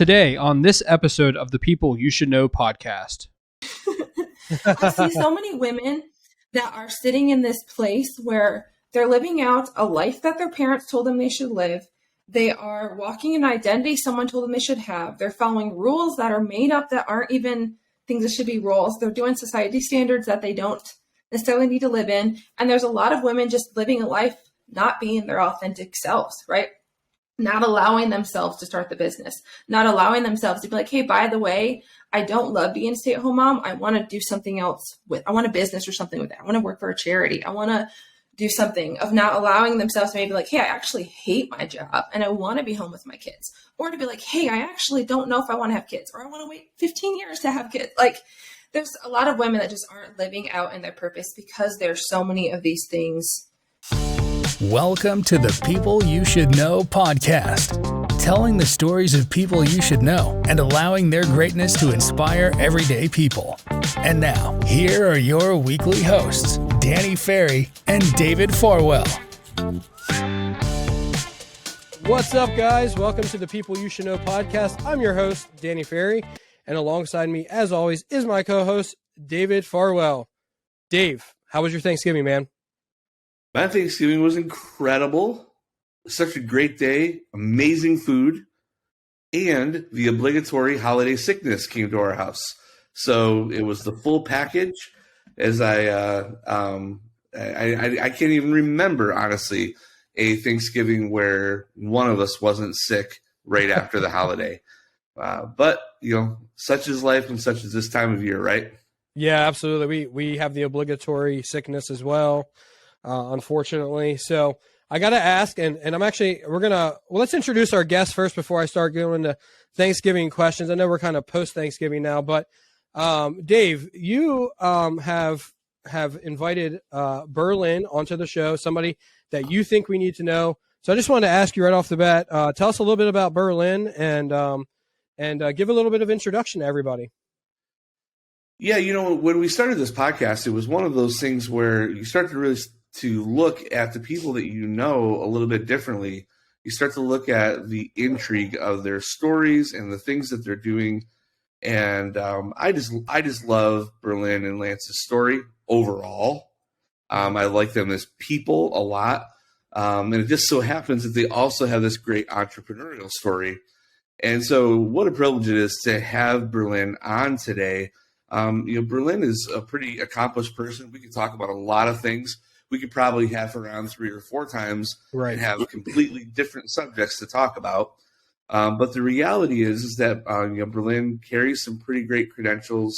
Today on this episode of the People You Should Know podcast. I see so many women that are sitting in this place where they're living out a life that their parents told them they should live. They are walking an identity someone told them they should have. They're following rules that are made up that aren't even things that should be rules. They're doing society standards that they don't necessarily need to live in. And there's a lot of women just living a life not being their authentic selves, right? Not allowing themselves to start the business, not allowing themselves to be like, hey, by the way, I don't love being a stay-at-home mom. I want to do something else I want a business or something with that. I want to work for a charity. I want to do something, of not allowing themselves to maybe like, hey, I actually hate my job and I want to be home with my kids. Or to be like, hey, I actually don't know if I want to have kids, or I want to wait 15 years to have kids. Like, there's a lot of women that just aren't living out in their purpose because there's so many of these things. Welcome to the People You Should Know podcast, telling the stories of people you should know and allowing their greatness to inspire everyday people. And now, here are your weekly hosts, Danny Ferry and David Farwell. What's up, guys? Welcome to the People You Should Know podcast. I'm your host, Danny Ferry, and alongside me, as always, is my co-host, David Farwell. Dave, how was your Thanksgiving, man? My Thanksgiving was incredible. Such a great day, amazing food, and the obligatory holiday sickness came to our house. So it was the full package. As I can't even remember, honestly, a Thanksgiving where one of us wasn't sick right after the holiday. But, you know, such is life and such is this time of year, right? Yeah, absolutely. We have the obligatory sickness as well. Unfortunately. So I got to ask, and let's introduce our guest first before I start going to Thanksgiving questions. I know we're kind of post Thanksgiving now, but Dave, you have invited Berlin onto the show, somebody that you think we need to know. So I just wanted to ask you right off the bat, tell us a little bit about Berlin and give a little bit of introduction to everybody. Yeah, you know, when we started this podcast, it was one of those things where you start to really to look at the people that you know a little bit differently. You start to look at the intrigue of their stories and the things that they're doing. And I just love Berlin and Lance's story overall. I like them as people a lot. And it just so happens that they also have this great entrepreneurial story. And so what a privilege it is to have Berlin on today. Berlin is a pretty accomplished person. We could talk about a lot of things. We could probably have her on 3 or 4 times and have completely different subjects to talk about. But the reality is that Berlin carries some pretty great credentials.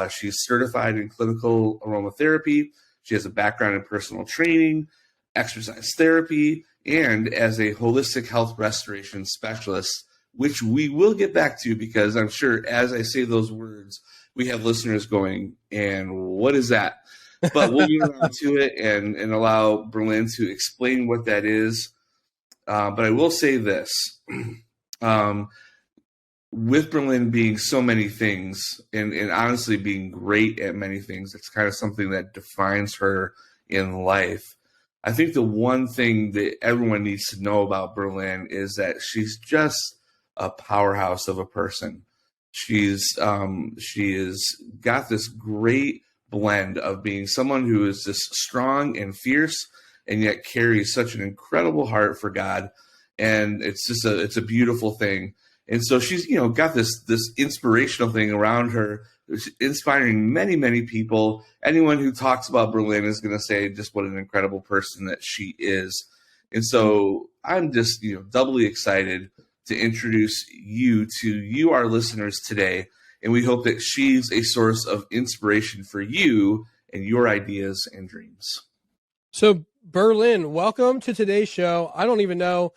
She's certified in clinical aromatherapy. She has a background in personal training, exercise therapy, and as a holistic health restoration specialist, which we will get back to because I'm sure as I say those words, we have listeners going, and what is that? But we'll get around to it and allow Berlin to explain what that is. But I will say this. With Berlin being so many things and honestly being great at many things, it's kind of something that defines her in life. I think the one thing that everyone needs to know about Berlin is that she's just a powerhouse of a person. She has got this great blend of being someone who is just strong and fierce and yet carries such an incredible heart for God. And it's a beautiful thing. And so she's, got this inspirational thing around her, inspiring many, many people. Anyone who talks about Berlin is going to say just what an incredible person that she is. And so I'm just, doubly excited to introduce you to our listeners today. And we hope that she's a source of inspiration for you and your ideas and dreams. So Berlin, welcome to today's show. I don't even know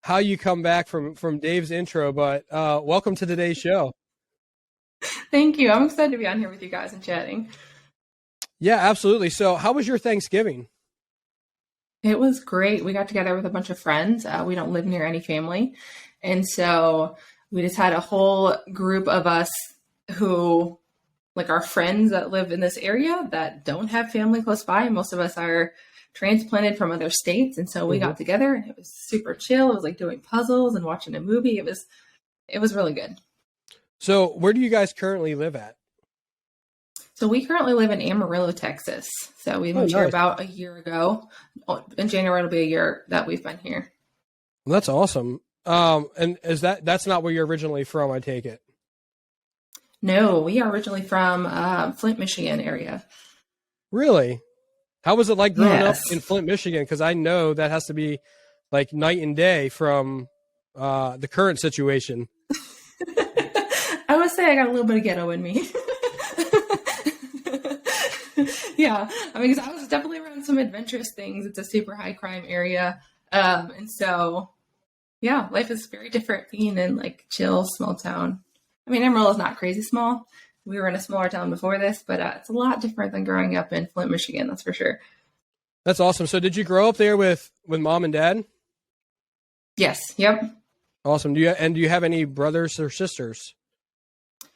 how you come back from Dave's intro, but welcome to today's show. Thank you. I'm excited to be on here with you guys and chatting. Yeah, absolutely. So how was your Thanksgiving? It was great. We got together with a bunch of friends. We don't live near any family. And so we just had a whole group of us who, like our friends that live in this area that don't have family close by. Most of us are transplanted from other states. And so we got together and it was super chill. It was like doing puzzles and watching a movie. It was it was really good. So where do you guys currently live at? So we currently live in Amarillo, Texas. So we moved here nice. about a year ago. In January, it'll be a year that we've been here. Well, that's awesome. And that's not where you're originally from, I take it? No, we are originally from Flint, Michigan area. Really? How was it like growing up Yes. in Flint, Michigan? Because I know that has to be like night and day from the current situation. I would say I got a little bit of ghetto in me. Yeah, I mean, 'cause I was definitely around some adventurous things. It's a super high crime area. And so, yeah, life is very different being in like chill, small town. I mean, Amarillo is not crazy small. We were in a smaller town before this, but it's a lot different than growing up in Flint, Michigan. That's for sure. That's awesome. So did you grow up there with mom and dad? Yes. Yep. Awesome. Do you have any brothers or sisters?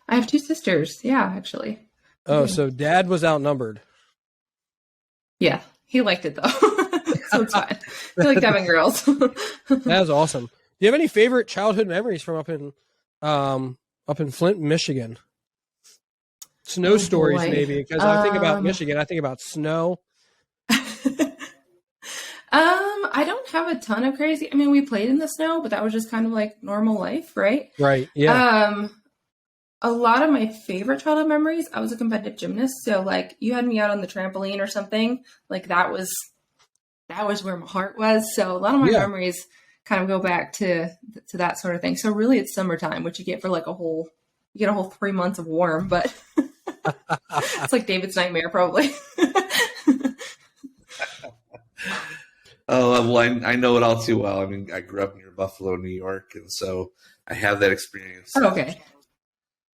I have 2 sisters. Yeah, actually. Oh, so dad was outnumbered. Yeah, he liked it though. So it's fine. He liked having girls. That was awesome. Do you have any favorite childhood memories from up in Flint, Michigan? Snow stories, boy. maybe, because I think about Michigan, I think about snow. I don't have a ton of crazy. I mean, we played in the snow, but that was just kind of like normal life, right? Right. Yeah. A lot of my favorite childhood memories, I was a competitive gymnast. So like you had me out on the trampoline or something, like that was where my heart was. So a lot of my memories kind of go back to that sort of thing. So really it's summertime, which you get for like you get a whole 3 months of warm, but it's like David's nightmare probably. Oh, well, I know it all too well. I mean, I grew up near Buffalo, New York, and so I have that experience. Oh, okay.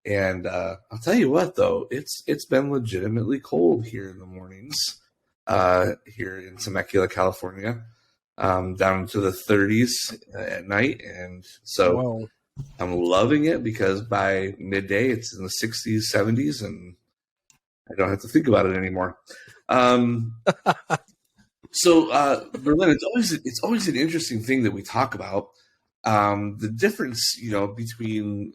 And I'll tell you what, though, it's been legitimately cold here in the mornings, here in Temecula, California, down into the 30s at night, and so Whoa. I'm loving it because by midday it's in the 60s, 70s, and I don't have to think about it anymore. So, Berlin, it's always an interesting thing that we talk about, the difference, between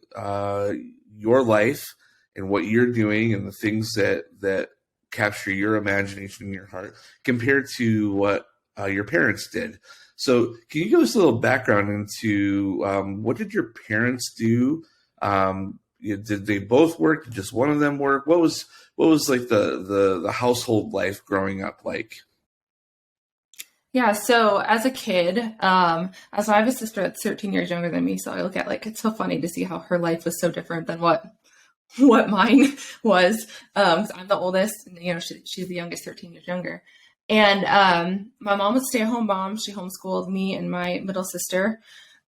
your life and what you're doing and the things that capture your imagination and your heart compared to what your parents did. So, can you give us a little background into what did your parents do? Did they both work? Did just one of them work? What was like the household life growing up like? Yeah, so as a kid, so I have a sister that's 13 years younger than me, so I look at it's so funny to see how her life was so different than what mine was. 'Cause I'm the oldest, and she's the youngest, 13 years younger. And my mom was a stay-at-home mom. She homeschooled me and my middle sister.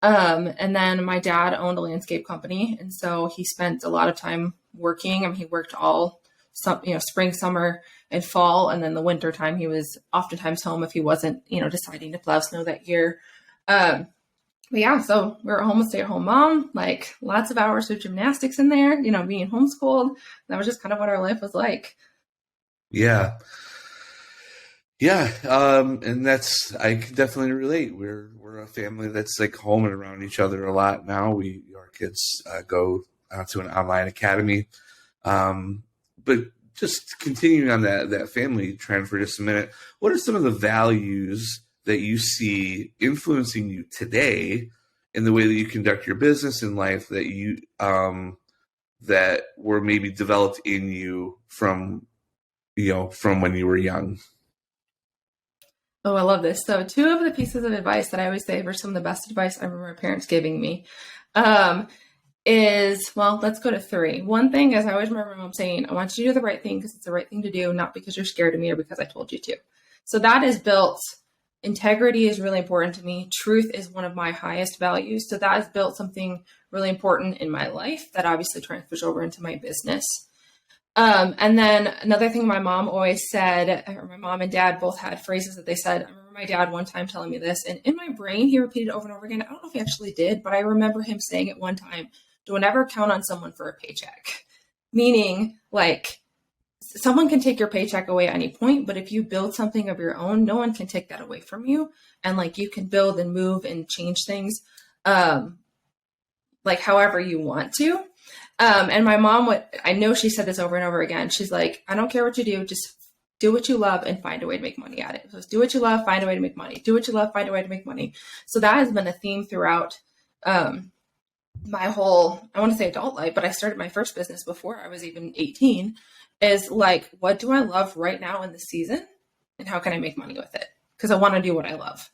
And then my dad owned a landscape company, and so he spent a lot of time working. I mean, he worked spring, summer, and fall, and then the winter time he was oftentimes home if he wasn't, deciding to plow snow that year. But yeah, so we were home a stay-at-home mom, like lots of hours of gymnastics in there, being homeschooled. That was just kind of what our life was like. Yeah. Yeah. And I can definitely relate. We're a family that's like home and around each other a lot now. Our kids go to an online academy. But just continuing on that family trend for just a minute, what are some of the values that you see influencing you today in the way that you conduct your business in life that you that were maybe developed in you from when you were young? Oh, I love this. So 2 of the pieces of advice that I always say were some of the best advice I remember my parents giving me let's go to 3. One thing is I always remember my mom saying, I want you to do the right thing because it's the right thing to do, not because you're scared of me or because I told you to. So that is built. Integrity is really important to me. Truth is one of my highest values. So that has built something really important in my life that obviously transfers over into my business. And then another thing my mom always said, or my mom and dad both had phrases that they said. I remember my dad one time telling me this, and in my brain, he repeated it over and over again. I don't know if he actually did, but I remember him saying it one time, don't ever count on someone for a paycheck. Meaning, like, someone can take your paycheck away at any point, but if you build something of your own, no one can take that away from you. And like, you can build and move and change things. like however you want to. And my mom I know she said this over and over again. She's like, I don't care what you do, just do what you love and find a way to make money at it. So do what you love, find a way to make money. Do what you love, find a way to make money. So that has been a theme throughout my whole, I want to say adult life, but I started my first business before I was even 18, is like, what do I love right now in the season? And how can I make money with it? Because I want to do what I love.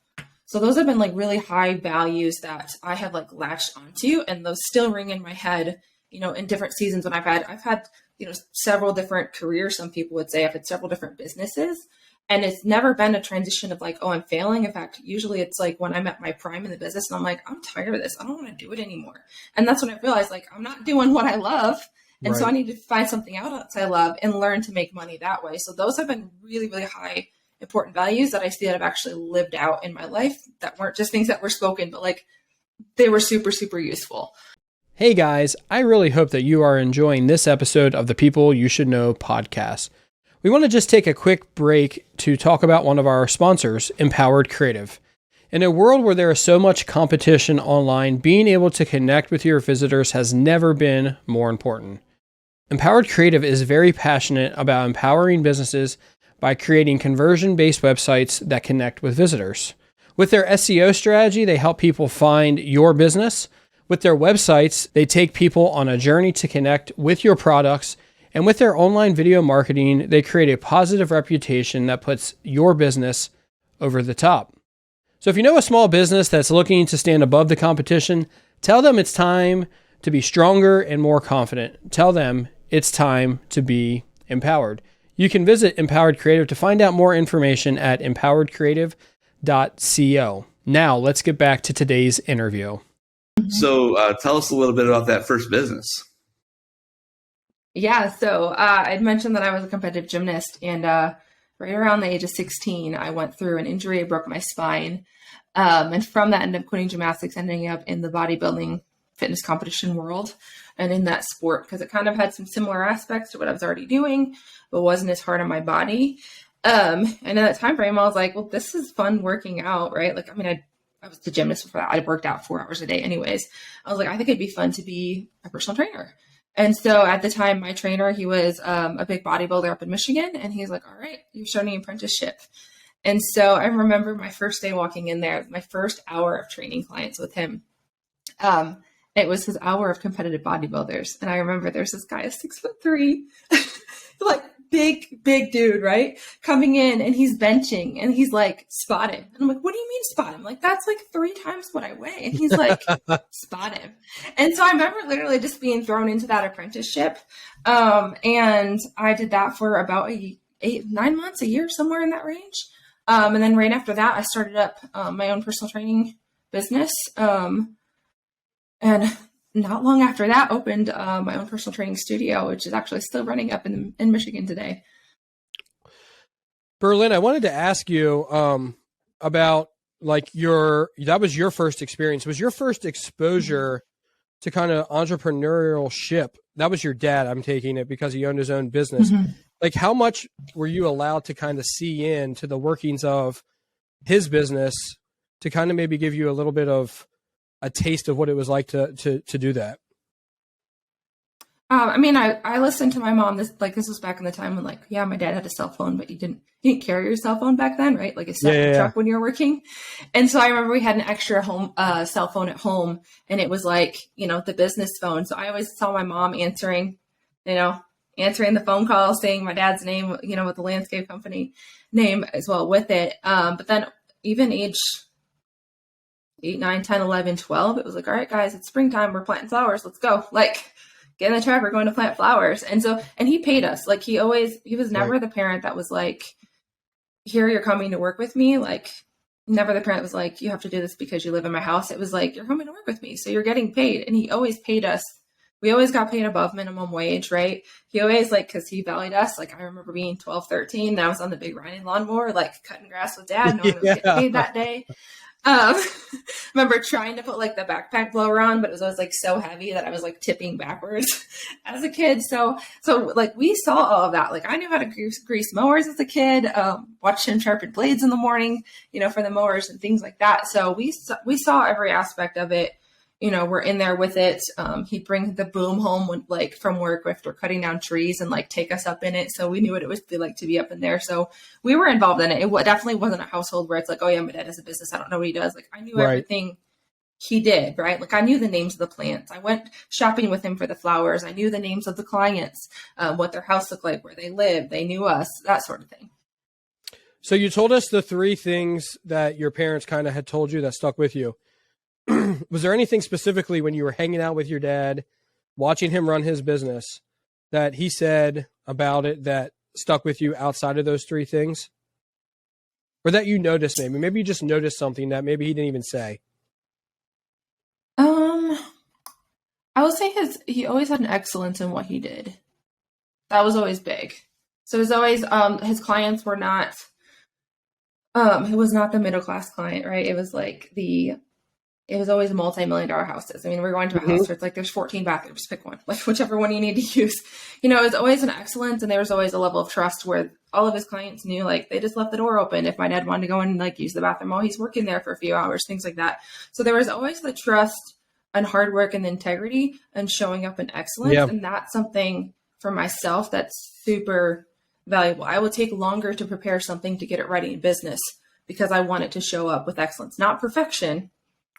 So those have been like really high values that I have like latched onto, and those still ring in my head, you know, in different seasons when I've had, you know, several different careers. Some people would say I've had several different businesses, and it's never been a transition of like, oh, I'm failing. In fact, usually it's like when I'm at my prime in the business and I'm like, I'm tired of this. I don't want to do it anymore. And that's when I realized like, I'm not doing what I love. And so I need to find something else I love and learn to make money that way. So those have been really, really high important values that I see that I've actually lived out in my life, that weren't just things that were spoken, but like they were super, super useful. Hey guys, I really hope that you are enjoying this episode of the People You Should Know podcast. We want to just take a quick break to talk about one of our sponsors, Empowered Creative. In a world where there is so much competition online, being able to connect with your visitors has never been more important. Empowered Creative is very passionate about empowering businesses by creating conversion-based websites that connect with visitors. With their SEO strategy, they help people find your business. With their websites, they take people on a journey to connect with your products. And with their online video marketing, they create a positive reputation that puts your business over the top. So if you know a small business that's looking to stand above the competition, tell them it's time to be stronger and more confident. Tell them it's time to be empowered. You can visit Empowered Creative to find out more information at empoweredcreative.co. Now, let's get back to today's interview. So tell us a little bit about that first business. Yeah, so I'd mentioned that I was a competitive gymnast, and right around the age of 16, I went through an injury. I broke my spine. And from that, ended up quitting gymnastics, ending up in the bodybuilding fitness competition world and in that sport, because it kind of had some similar aspects to what I was already doing, but wasn't as hard on my body. And in that time frame, I was like, well, this is fun working out, right? Like, I mean, I was a gymnast before that. I worked out 4 hours a day anyways. I was like, I think it'd be fun to be a personal trainer. And so at the time, my trainer, he was a big bodybuilder up in Michigan. And he's like, all right, you're starting an apprenticeship. And so I remember my first day walking in there, my first hour of training clients with him. It was his hour of competitive bodybuilders. And I remember there's this guy, 6'3", like big dude, right? Coming in and he's benching and he's like, spot him. And I'm like, what do you mean spot him? Like, that's like 3 times what I weigh. And he's like, spot him. And so I remember literally just being thrown into that apprenticeship. And I did that for about 9 months, a year, somewhere in that range. And then right after that, I started up my own personal training business. And not long after that, opened my own personal training studio, which is actually still running up in Michigan today. Berlin, I wanted to ask you about like that was your first experience. Was your first exposure to kind of entrepreneurship? That was your dad, I'm taking it, because he owned his own business. Mm-hmm. Like, how much were you allowed to kind of see into the workings of his business to kind of maybe give you a little bit of a taste of what it was like to do that? I mean, I listened to my mom. This was back in the time when, like, yeah, my dad had a cell phone, but you didn't carry your cell phone back then, right? Like a cell truck when you were working. And so I remember we had an extra home cell phone at home, and it was like, the business phone. So I always saw my mom answering the phone call, saying my dad's name, with the landscape company name as well with it. But then even age 8, 9, 10, 11, 12, it was like, all right, guys, it's springtime. We're planting flowers. Let's go. Like, get in the truck. We're going to plant flowers. And so, and he paid us. Like, he was never the parent that was like, here, you're coming to work with me. Like, never the parent was like, you have to do this because you live in my house. It was like, you're coming to work with me, so you're getting paid. And he always paid us. We always got paid above minimum wage, right? He always, like, because he valued us. Like, I remember being 12, 13. And I was on the big riding lawnmower, like, cutting grass with dad. No one was getting paid that day. Remember trying to put like the backpack blower on, but it was always like so heavy that I was like tipping backwards as a kid. So like we saw all of that. Like, I knew how to grease mowers as a kid, watched him sharpen blades in the morning, for the mowers and things like that. So we saw every aspect of it, were in there with it. He'd bring the boom home from work after cutting down trees and take us up in it. So we knew what it was like to be up in there. So we were involved in it. It definitely wasn't a household where it's like, oh yeah, my dad has a business, I don't know what he does. I knew everything he did, right? I knew the names of the plants. I went shopping with him for the flowers. I knew the names of the clients, what their house looked like, where they lived. They knew us, that sort of thing. So you told us the 3 things that your parents kind of had told you that stuck with you. Was there anything specifically when you were hanging out with your dad, watching him run his business, that he said about it that stuck with you outside of those 3 things? Or that you noticed maybe? Maybe you just noticed something that maybe he didn't even say. I would say he always had an excellence in what he did. That was always big. So it was always, his clients were not, it was not the middle class client, right? It was it was always multi-million-dollar houses. I mean, we're going to a house where it's there's 14 bathrooms, pick one, whichever one you need to use. It was always an excellence, and there was always a level of trust where all of his clients knew, they just left the door open if my dad wanted to go and use the bathroom while he's working there for a few hours, things like that. So there was always the trust and hard work and integrity and showing up in excellence. Yeah. And that's something for myself that's super valuable. I will take longer to prepare something to get it ready in business because I want it to show up with excellence, not perfection.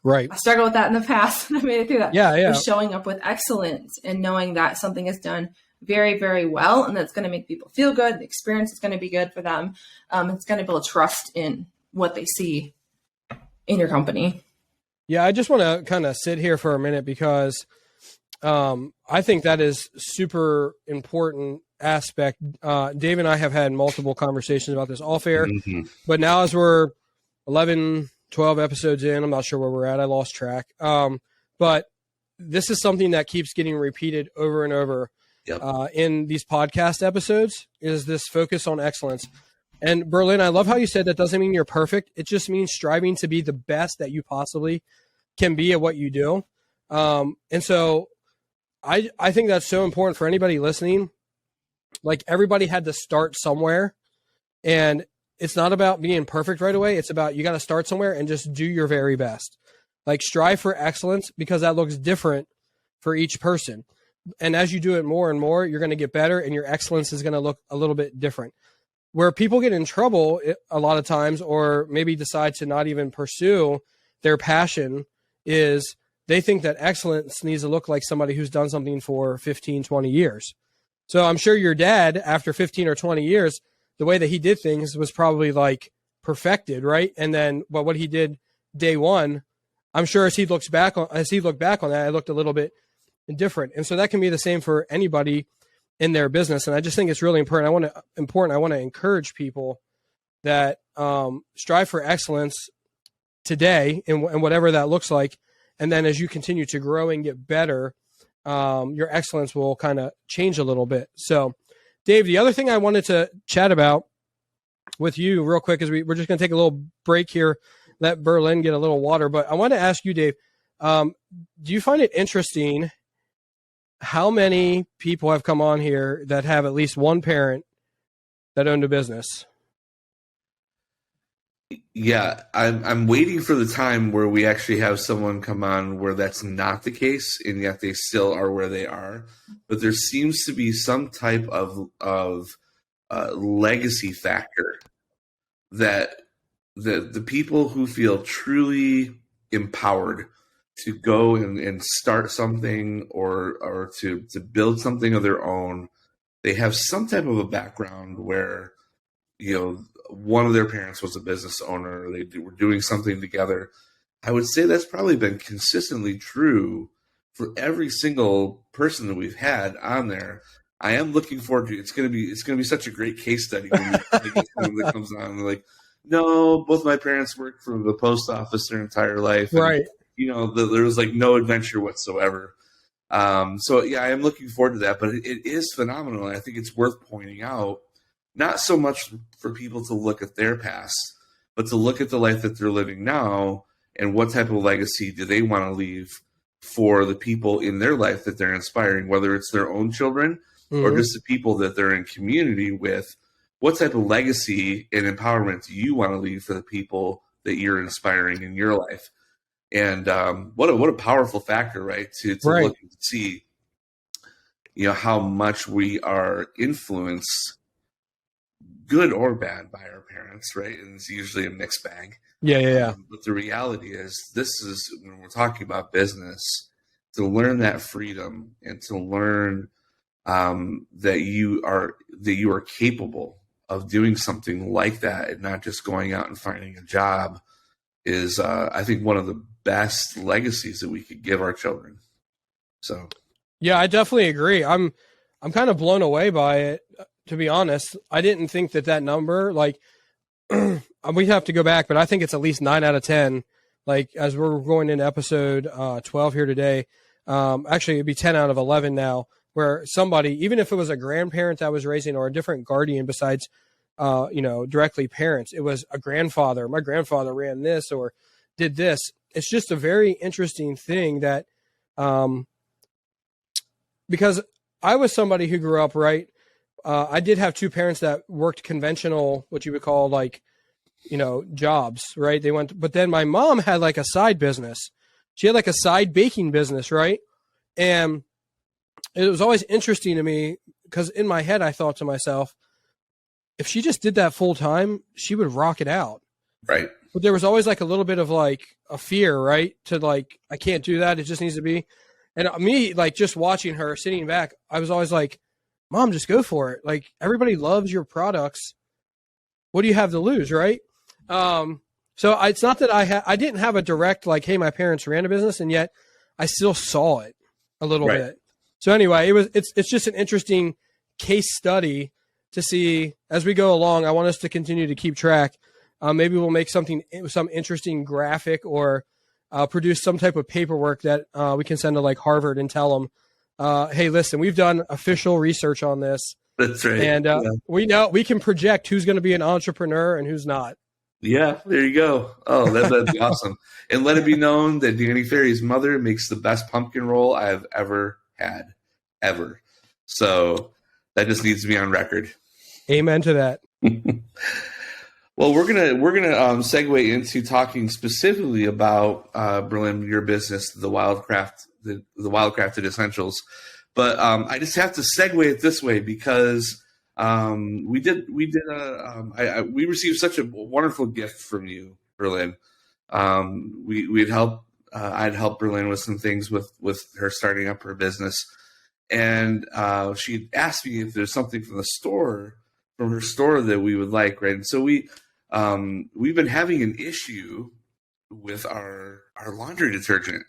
Right. I struggled with that in the past. I made it through that. Yeah. But showing up with excellence and knowing that something is done very, very well, and that's going to make people feel good. The experience is going to be good for them. It's going to build trust in what they see in your company. Yeah, I just want to kind of sit here for a minute because I think that is super important aspect. Dave and I have had multiple conversations about this off air, but now as we're 11, 12 episodes in, I'm not sure where we're at. I lost track. But this is something that keeps getting repeated over and over in these podcast episodes, is this focus on excellence. And Berlin, I love how you said that doesn't mean you're perfect. It just means striving to be the best that you possibly can be at what you do. And so I think that's so important for anybody listening. Everybody had to start somewhere, and it's not about being perfect right away. It's about, you got to start somewhere and just do your very best. Strive for excellence, because that looks different for each person. And as you do it more and more, you're going to get better, and your excellence is going to look a little bit different. Where people get in trouble a lot of times, or maybe decide to not even pursue their passion, is they think that excellence needs to look like somebody who's done something for 15, 20 years. So I'm sure your dad, after 15 or 20 years, the way that he did things was probably perfected, right? And then, but what he did day one, I'm sure as he looked back on that, it looked a little bit different. And so that can be the same for anybody in their business. And I just think it's really important. I want to encourage people that strive for excellence today in whatever that looks like. And then as you continue to grow and get better, your excellence will kind of change a little bit. So Dave, the other thing I wanted to chat about with you real quick is we're just going to take a little break here, let Berlin get a little water. But I want to ask you, Dave, do you find it interesting how many people have come on here that have at least one parent that owned a business? Yeah, I'm waiting for the time where we actually have someone come on where that's not the case, and yet they still are where they are. But there seems to be some type of legacy factor that the people who feel truly empowered to go and start something or to build something of their own, they have some type of a background where, one of their parents was a business owner, or they were doing something together. I would say that's probably been consistently true for every single person that we've had on there. I am looking forward to it. It's going to be such a great case study when that comes on. They're like, no, both my parents worked for the post office their entire life. And, right. There was no adventure whatsoever. So yeah, I am looking forward to that, but it is phenomenal. And I think it's worth pointing out, not so much for people to look at their past, but to look at the life that they're living now and what type of legacy do they want to leave for the people in their life that they're inspiring, whether it's their own children or just the people that they're in community with. What type of legacy and empowerment do you want to leave for the people that you're inspiring in your life? And what a powerful factor, right? To Right. look and see, how much we are influenced, good or bad, by our parents, right? And it's usually a mixed bag. Yeah. But the reality is, this is, when we're talking about business, to learn that freedom and to learn that you are capable of doing something like that, and not just going out and finding a job, is I think one of the best legacies that we could give our children. So Yeah, I definitely agree. I'm kind of blown away by it, to be honest. I didn't think that number, like, we have to go back, but I think it's at least 9 out of 10. Like, as we're going into episode 12 here today, actually it'd be 10 out of 11 now, where somebody, even if it was a grandparent that was raising or a different guardian besides, directly parents, it was a grandfather. My grandfather ran this or did this. It's just a very interesting thing that, because I was somebody who grew up, right? I did have two parents that worked conventional, what you would call like, jobs, right? But then my mom had like a side business. She had like a side baking business, right? And it was always interesting to me because in my head, I thought to myself, if she just did that full time, she would rock it out. right. But there was always like a little bit of like a fear, right? To like, I can't do that. It just needs to be. And me, like, just watching her sitting back, I was always like, Mom, just go for it. Like, everybody loves your products. What do you have to lose, right? So it's not that I didn't have a direct, like, hey, my parents ran a business, and yet I still saw it a little Right. bit. So anyway, it's just an interesting case study to see as we go along. I want us to continue to keep track. Maybe we'll make some interesting graphic or produce some type of paperwork that we can send to like Harvard and tell them, hey, listen, we've done official research on this. That's right. And we know we can project who's going to be an entrepreneur and who's not. Yeah, there you go. Oh, that'd be awesome. And let it be known that Danny Ferry's mother makes the best pumpkin roll I've ever had, ever. So that just needs to be on record. Amen to that. Well, we're gonna segue into talking specifically about Berlin, your business, the Wildcrafted Essentials. But I just have to segue it this way because we received such a wonderful gift from you, Berlin. I'd helped Berlin with some things with her starting up her business, and she asked me if there's something from her store that we would like, right? And so we've been having an issue with our laundry detergent,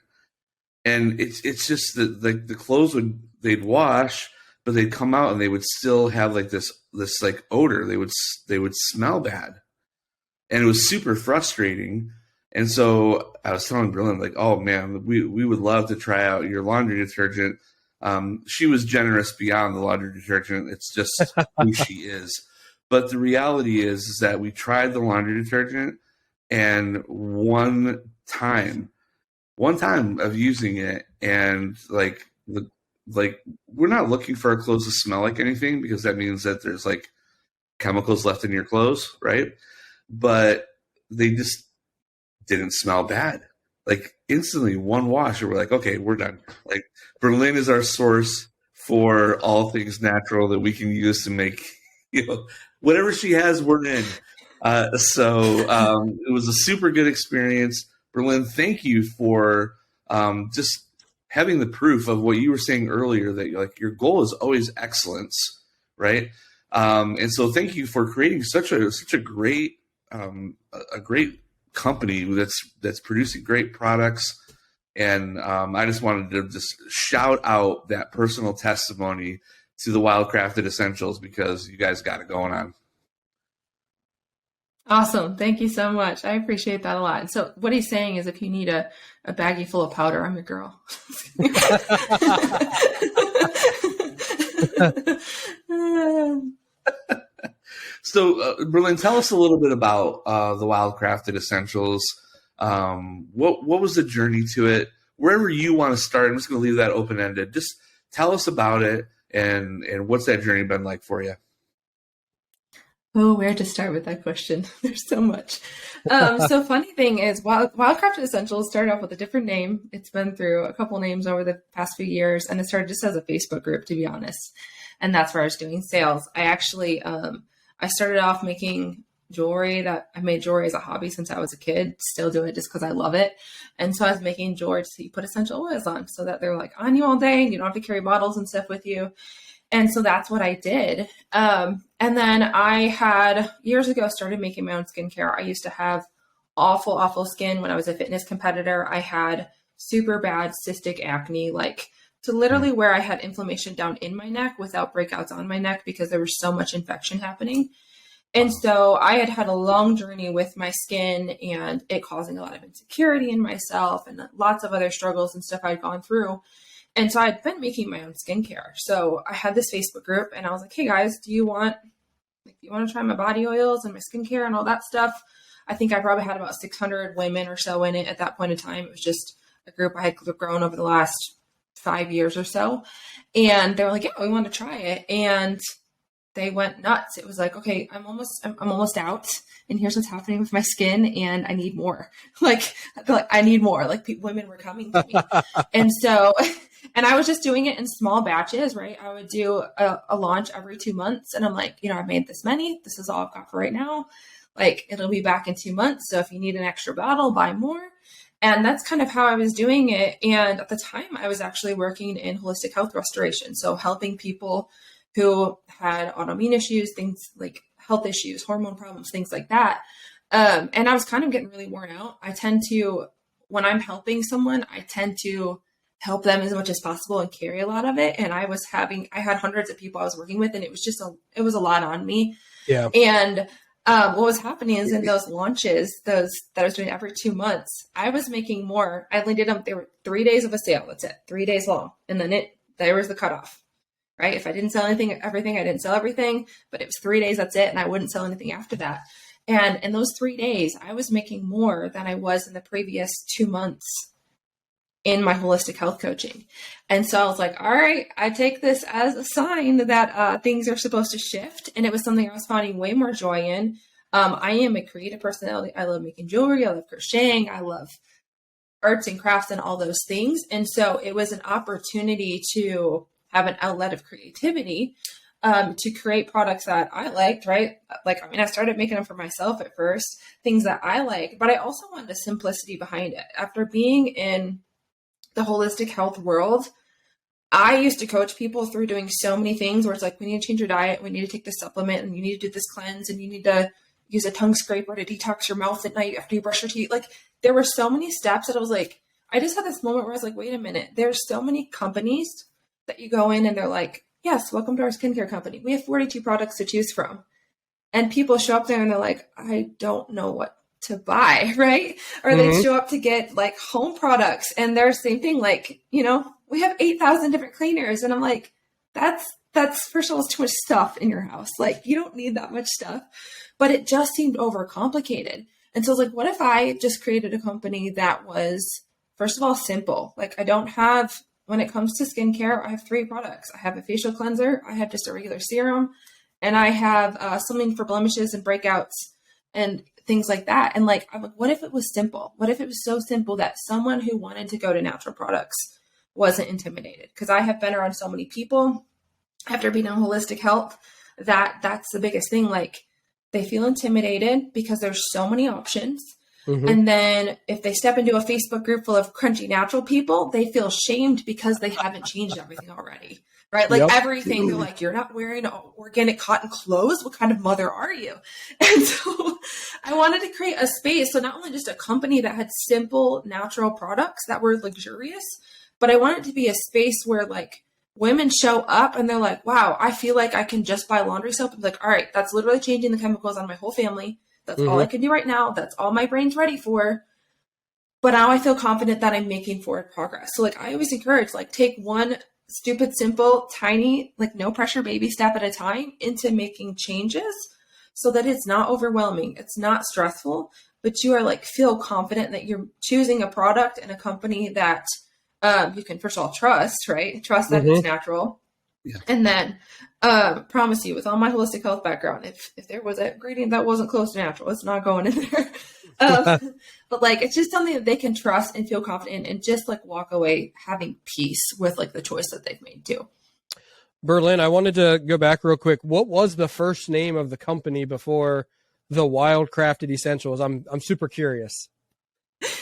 and it's just that like the clothes they'd wash, but they'd come out and they would still have like this like odor. They would smell bad, and it was super frustrating. And so I was telling Berlin, like, oh man, we would love to try out your laundry detergent. She was generous beyond the laundry detergent. It's just who she is. But the reality is that we tried the laundry detergent, and one time of using it, and like we're not looking for our clothes to smell like anything, because that means that there's like chemicals left in your clothes, right? But they just didn't smell bad. Like instantly, one wash, and we're like, okay, we're done. Like Berlin is our source for all things natural that we can use to make, whatever she has, we're in. So it was a super good experience. Berlin, thank you for just having the proof of what you were saying earlier, that like your goal is always excellence, right? And so thank you for creating such a great company that's producing great products. And I just wanted to just shout out that personal testimony to the Wildcrafted Essentials, because you guys got it going on. Awesome. Thank you so much. I appreciate that a lot. And so what he's saying is, if you need a baggie full of powder, I'm your girl. So, Berlin, tell us a little bit about the Wildcrafted Essentials. What was the journey to it? Wherever you want to start, I'm just going to leave that open-ended. Just tell us about it, and what's that journey been like for you? Oh, where to start with that question? There's so much. So funny thing is, Wildcrafted Essentials started off with a different name. It's been through a couple names over the past few years, and it started just as a Facebook group, to be honest. And that's where I was doing sales. I actually, I started off making jewelry. That I made jewelry as a hobby since I was a kid. Still do it just because I love it. And so I was making jewelry so you put essential oils on, so that they're like on you all day, and you don't have to carry bottles and stuff with you. And so that's what I did. And then I had years ago started making my own skincare. I used to have awful skin when I was a fitness competitor. I had super bad cystic acne, like to literally where I had inflammation down in my neck without breakouts on my neck because there was so much infection happening. And so I had had a long journey with my skin and it causing a lot of insecurity in myself and lots of other struggles and stuff I'd gone through. And so I'd been making my own skincare. So I had this Facebook group and I was like, hey guys, do you want to try my body oils and my skincare and all that stuff? I think I probably had about 600 women or so in it at that point in time. It was just a group I had grown over the last 5 years or so. And they were like, yeah, we want to try it. And they went nuts. It was like, okay, I'm almost out, and here's what's happening with my skin, and I need more. Like I need more. Like women were coming to me, and so, and I was just doing it in small batches, right? I would do a launch every 2 months, and I'm like, I've made this many. This is all I've got for right now. Like it'll be back in 2 months. So if you need an extra bottle, buy more. And that's kind of how I was doing it. And at the time, I was actually working in holistic health restoration, so helping people who had autoimmune issues, things like health issues, hormone problems, things like that. And I was kind of getting really worn out. I tend to, when I'm helping someone, I tend to help them as much as possible and carry a lot of it. And I had hundreds of people I was working with, and it was a lot on me. Yeah. And what was happening is in those launches, that I was doing every 2 months, I was making more. I only did them. They were 3 days of a sale. That's it. 3 days long. And then there was the cutoff. Right? If I didn't sell everything, I didn't sell everything, but it was 3 days, that's it. And I wouldn't sell anything after that. And in those 3 days, I was making more than I was in the previous 2 months in my holistic health coaching. And so I was like, all right, I take this as a sign that things are supposed to shift. And it was something I was finding way more joy in. I am a creative personality. I love making jewelry. I love crocheting. I love arts and crafts and all those things. And so it was an opportunity to have an outlet of creativity to create products that I liked, right? Like, I started making them for myself at first, things that I like, but I also wanted a simplicity behind it. After being in the holistic health world, I used to coach people through doing so many things where it's like, we need to change your diet, we need to take this supplement, and you need to do this cleanse, and you need to use a tongue scraper to detox your mouth at night after you brush your teeth. Like, there were so many steps that I was like, I just had this moment where I was like, wait a minute, there's so many companies that you go in and they're like, yes, welcome to our skincare company. We have 42 products to choose from. And people show up there and they're like, I don't know what to buy, right? Or they show up to get like home products and they're same thing, like, we have 8,000 different cleaners. And I'm like, that's first of all, it's too much stuff in your house. Like, you don't need that much stuff. But it just seemed overcomplicated. And so I was like, what if I just created a company that was, first of all, simple? Like, when it comes to skincare, I have 3 products. I have a facial cleanser, I have just a regular serum, and I have something for blemishes and breakouts and things like that. And like, I'm like, what if it was simple? What if it was so simple that someone who wanted to go to natural products wasn't intimidated? Because I have been around so many people after being in holistic health that's the biggest thing. Like, they feel intimidated because there's so many options. And then if they step into a Facebook group full of crunchy natural people, they feel shamed because they haven't changed everything already, right? Like everything, they're like, you're not wearing organic cotton clothes. What kind of mother are you? And so I wanted to create a space. So not only just a company that had simple natural products that were luxurious, but I wanted to be a space where like women show up and they're like, wow, I feel like I can just buy laundry soap. I'm like, all right, that's literally changing the chemicals on my whole family. That's all I can do right now. That's all my brain's ready for. But now I feel confident that I'm making forward progress. So like, I always encourage, like, take one stupid, simple, tiny, like no pressure baby step at a time into making changes so that it's not overwhelming. It's not stressful, but you are like, feel confident that you're choosing a product and a company that you can first of all trust, right? Trust that it's natural. Yeah. And then, promise you, with all my holistic health background, if there was a ingredient that wasn't close to natural, it's not going in there. But like, it's just something that they can trust and feel confident in, and just like walk away having peace with like the choice that they've made too. Berlin, I wanted to go back real quick. What was the first name of the company before the Wildcrafted Essentials? I'm super curious.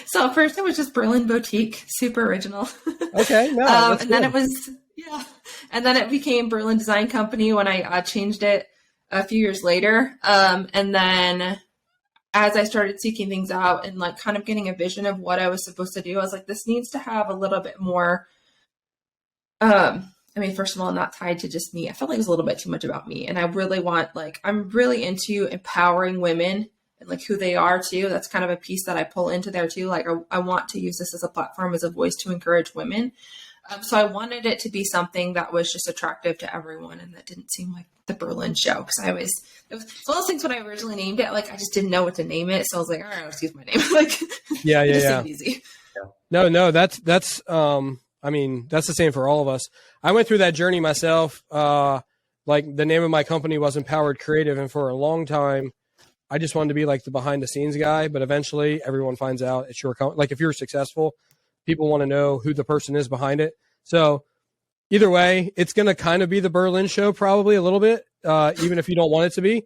So at first it was just Berlin Boutique, super original. Okay, no, that's and then good. it was, yeah. And then it became Berlin Design Company when I changed it a few years later. And then as I started seeking things out and like kind of getting a vision of what I was supposed to do, I was like, this needs to have a little bit more, I mean, first of all, not tied to just me. I felt like it was a little bit too much about me. And I really want, like, I'm really into empowering women and like who they are too. That's kind of a piece that I pull into there too. Like I want to use this as a platform, as a voice to encourage women. So I wanted it to be something that was just attractive to everyone and that didn't seem like the Berlin show. Cause it was one of those things when I originally named it, like I just didn't know what to name it. So I was like, all right, let's use my name. Like, Yeah. it just seemed easy. No, that's I mean, that's the same for all of us. I went through that journey myself. Like the name of my company was Empowered Creative. And for a long time, I just wanted to be like the behind the scenes guy, but eventually everyone finds out it's your company. Like if you're successful, people want to know who the person is behind it. So either way, it's going to kind of be the Berlin show, probably a little bit, even if you don't want it to be,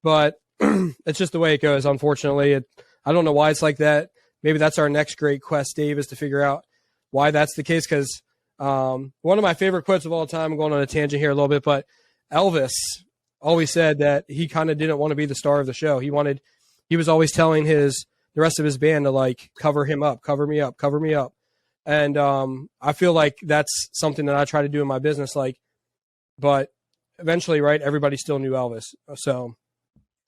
but it's just the way it goes. Unfortunately, I don't know why it's like that. Maybe that's our next great quest, Dave, is to figure out why that's the case. Cause, one of my favorite quotes of all time, I'm going on a tangent here a little bit, but Elvis always said that he kind of didn't want to be the star of the show. He was always telling the rest of his band to like, cover him up, cover me up, cover me up. And, I feel like that's something that I try to do in my business. Like, but eventually, right, everybody still knew Elvis. So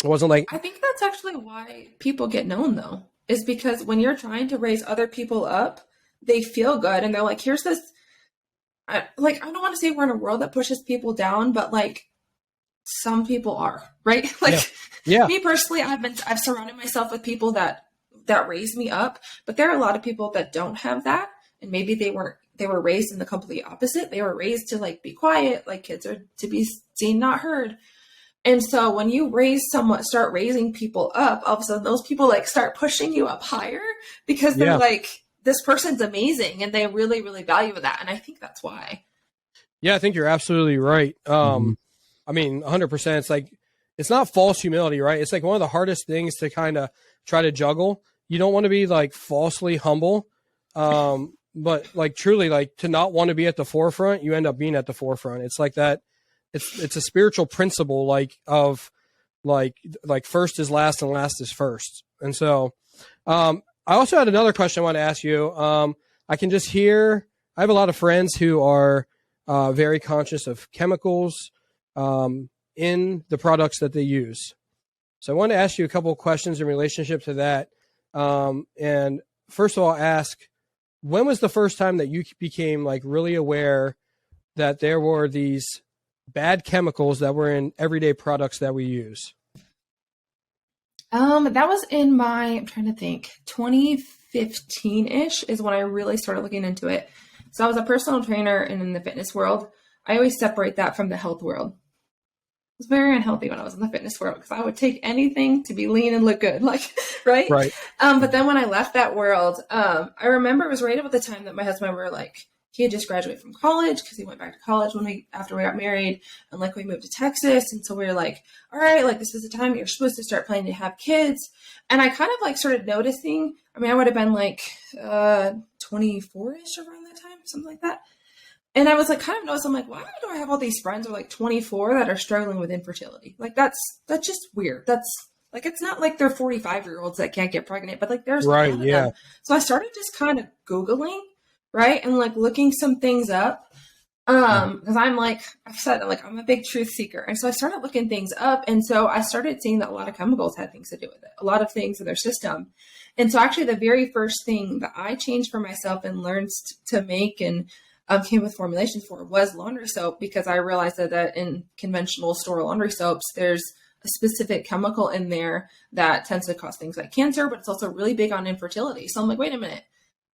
it wasn't like, I think that's actually why people get known though, is because when you're trying to raise other people up, they feel good. And they're like, here's this, I don't want to say we're in a world that pushes people down, but like some people are, right? Like yeah. Me personally, I've surrounded myself with people that raise me up, but there are a lot of people that don't have that. And maybe they were raised in the complete opposite. They were raised to like be quiet, like kids are to be seen, not heard. And so when you start raising people up, all of a sudden those people like start pushing you up higher because they're like, this person's amazing. And they really, really value that. And I think that's why. Yeah, I think you're absolutely right. I mean, 100%. It's like, it's not false humility, right? It's like one of the hardest things to kind of try to juggle. You don't want to be like falsely humble. But like truly, like to not want to be at the forefront, you end up being at the forefront. It's like that. It's a spiritual principle, like of like first is last and last is first. And so, I also had another question I want to ask you. I can just hear, I have a lot of friends who are, very conscious of chemicals, in the products that they use. So I want to ask you a couple of questions in relationship to that. And first of all, ask, when was the first time that you became like really aware that there were these bad chemicals that were in everyday products that we use? That was in I'm trying to think, 2015-ish is when I really started looking into it. So I was a personal trainer and in the fitness world. I always separate that from the health world. I was very unhealthy when I was in the fitness world because I would take anything to be lean and look good, like, right? Right. But then when I left that world, I remember it was right about the time that my husband were like, he had just graduated from college because he went back to college after we got married, and like we moved to Texas. And so we were like, all right, like this is the time you're supposed to start planning to have kids. And I kind of like started noticing, I mean, I would have been like 24-ish around that time, something like that. And I was like, kind of noticing, I'm like, why do I have all these friends who are like 24 that are struggling with infertility? Like that's just weird. That's like, it's not like they're 45-year-olds that can't get pregnant, but like there's right. Of Yeah. them. So I started just kind of Googling, right. And like looking some things up. Cause I'm like, I've said like, I'm a big truth seeker. And so I started looking things up. And so I started seeing that a lot of chemicals had things to do with it, a lot of things in their system. And so actually the very first thing that I changed for myself and learned to make and came with formulations for was laundry soap, because I realized that in conventional store laundry soaps, there's a specific chemical in there that tends to cause things like cancer, but it's also really big on infertility. So I'm like, wait a minute,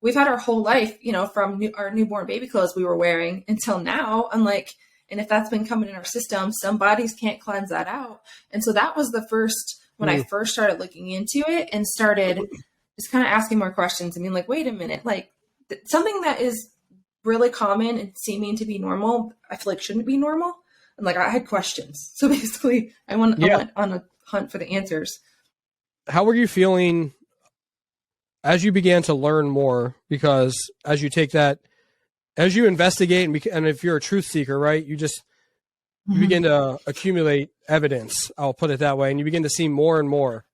we've had our whole life, from our newborn baby clothes we were wearing until now. I'm like, And if that's been coming in our system, some bodies can't cleanse that out. And so that was the first, when I first started looking into it and started just kind of asking more questions. I mean, like, wait a minute, like something that is really common and seeming to be normal, I feel like shouldn't be normal. And like, I had questions. So basically I went on a hunt for the answers. How were you feeling as you began to learn more? Because as you take that, as you investigate and if you're a truth seeker, right, you begin to accumulate evidence, I'll put it that way. And you begin to see more and more.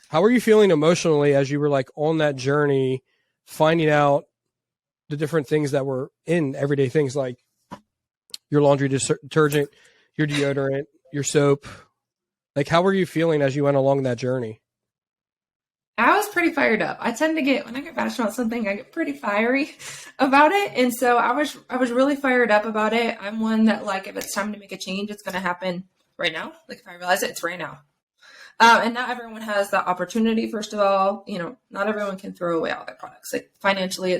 How were you feeling emotionally as you were like on that journey, finding out the different things that were in everyday things like your laundry detergent, your deodorant, your soap? Like, how were you feeling as you went along that journey? I was pretty fired up. I tend to get, when I get passionate about something, I get pretty fiery about it. And so I was really fired up about it. I'm one that, like, if it's time to make a change, it's going to happen right now. Like, if I realize it, it's right now. And not everyone has that opportunity. First of all, you know, not everyone can throw away all their products. Like, financially,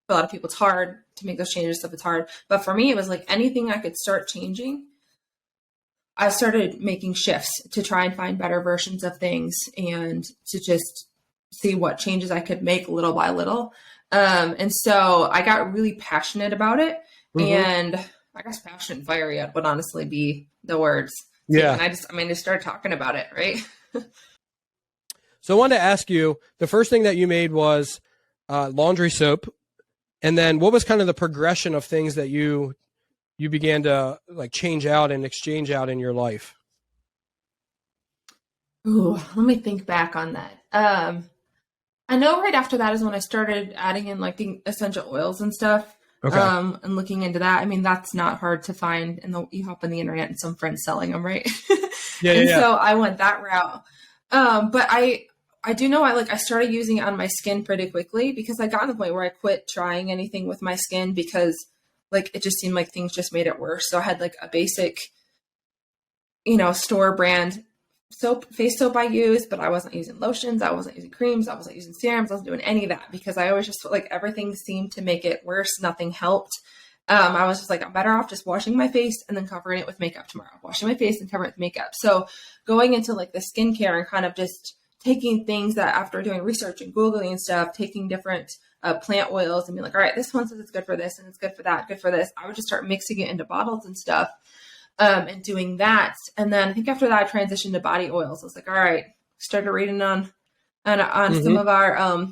for a lot of people, it's hard to make those changes. Stuff, it's hard. But for me, it was like anything I could start changing. I started making shifts to try and find better versions of things and to just see what changes I could make little by little. And so I got really passionate about it. And I guess passionate and fiery would honestly be the words. Yeah. And I just started talking about it. Right. So I wanted to ask you, the first thing that you made was laundry soap. And then what was kind of the progression of things that you began to like change out and exchange out in your life? Ooh, let me think back on that. I know right after that is when I started adding in like the essential oils and stuff. Okay. And looking into that. I mean, that's not hard to find. And you hop on the internet and some friends selling them, right? So I went that route. But I do know I started using it on my skin pretty quickly because I got to the point where I quit trying anything with my skin because like it just seemed like things just made it worse. So I had like a basic, store brand soap, face soap I used, but I wasn't using lotions. I wasn't using creams. I wasn't using serums. I wasn't doing any of that because I always just felt like everything seemed to make it worse. Nothing helped. I was just like, I'm better off just washing my face and then covering it with makeup tomorrow. Washing my face and covering it with makeup. So going into like the skincare and kind of just taking things that after doing research and Googling and stuff, taking different plant oils and be like, all right, this one says it's good for this and it's good for that, good for this. I would just start mixing it into bottles and stuff and doing that. And then I think after that, I transitioned to body oils. I was like, all right, started reading on some of our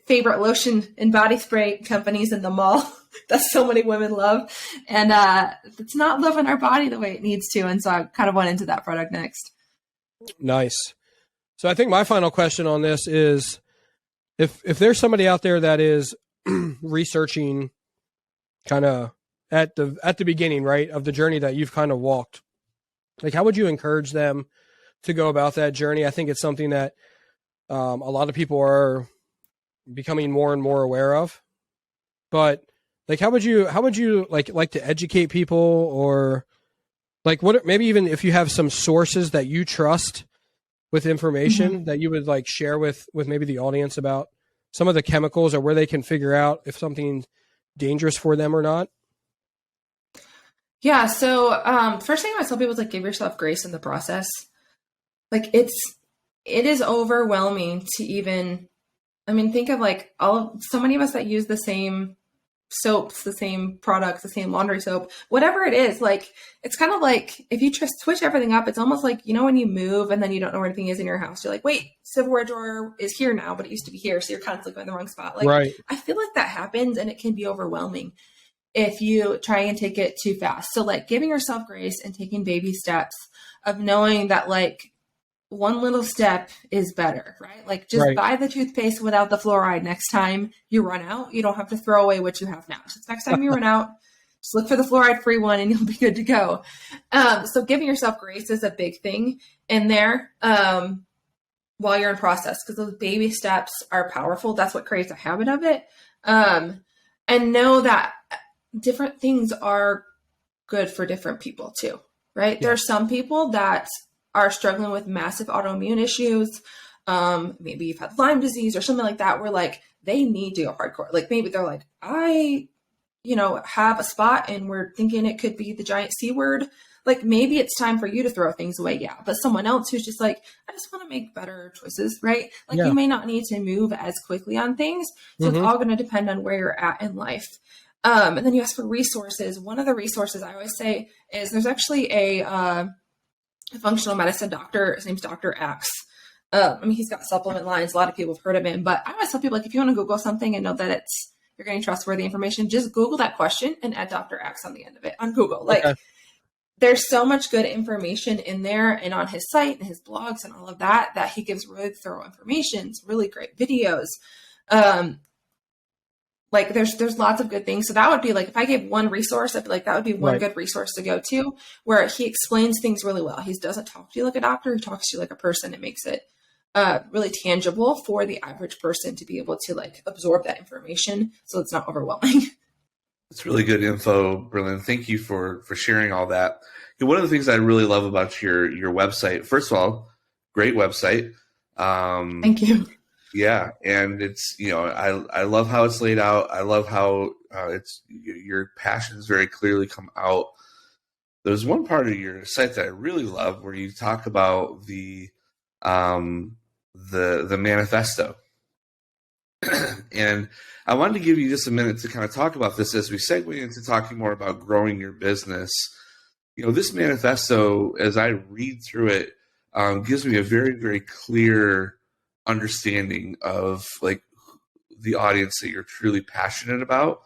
favorite lotion and body spray companies in the mall that so many women love. And it's not loving our body the way it needs to. And so I kind of went into that product next. Nice. So I think my final question on this is if there's somebody out there that is researching kind of at the beginning, right, of the journey that you've kind of walked, like how would you encourage them to go about that journey? I think it's something that a lot of people are becoming more and more aware of, but like, how would you like to educate people, or like what, maybe even if you have some sources that you trust with information that you would like share with maybe the audience about some of the chemicals or where they can figure out if something's dangerous for them or not? Yeah. So first thing I tell people is like, give yourself grace in the process. Like it is overwhelming to even, think of like so many of us that use the same soaps, the same products, the same laundry soap, whatever it is. Like, it's kind of like if you just switch everything up, it's almost like, when you move and then you don't know where anything is in your house, you're like, wait, silverware drawer is here now, but it used to be here. So you're constantly going in the wrong spot. Like, right. I feel like that happens and it can be overwhelming if you try and take it too fast. So like giving yourself grace and taking baby steps of knowing that like one little step is better, right? Like just buy the toothpaste without the fluoride next time you run out. You don't have to throw away what you have now. So next time you run out, just look for the fluoride free one and you'll be good to go. So giving yourself grace is a big thing in there while you're in process, because those baby steps are powerful. That's what creates a habit of it. And know that different things are good for different people too, right? Yeah. There are some people that are struggling with massive autoimmune issues. Maybe you've had Lyme disease or something like that, where like they need to go hardcore. Like maybe they're like, I have a spot and we're thinking it could be the giant C word, like maybe it's time for you to throw things away. Yeah. But someone else who's just like, I just want to make better choices, right? Like you may not need to move as quickly on things. So it's all going to depend on where you're at in life. And then you ask for resources. One of the resources I always say is there's actually a functional medicine doctor. His name's Dr. Axe. He's got supplement lines. A lot of people have heard of him, but I always tell people, like, if you want to Google something and know that you're getting trustworthy information, just Google that question and add Dr. Axe on the end of it on Google. Like, there's so much good information in there and on his site and his blogs and all of that he gives really thorough information. It's really great videos. Like there's lots of good things. So that would be like, if I gave one resource, I'd be like, that would be one good resource to go to, where he explains things really well. He doesn't talk to you like a doctor. He talks to you like a person. It makes it really tangible for the average person to be able to like absorb that information, so it's not overwhelming. It's really good info, Berlin. Thank you for sharing all that. One of the things I really love about your website, first of all, great website. Thank you. Yeah, and it's, I love how it's laid out. I love how your passions very clearly come out. There's one part of your site that I really love where you talk about the manifesto. And I wanted to give you just a minute to kind of talk about this as we segue into talking more about growing your business. This manifesto, as I read through it, gives me a very, very clear understanding of like the audience that you're truly passionate about.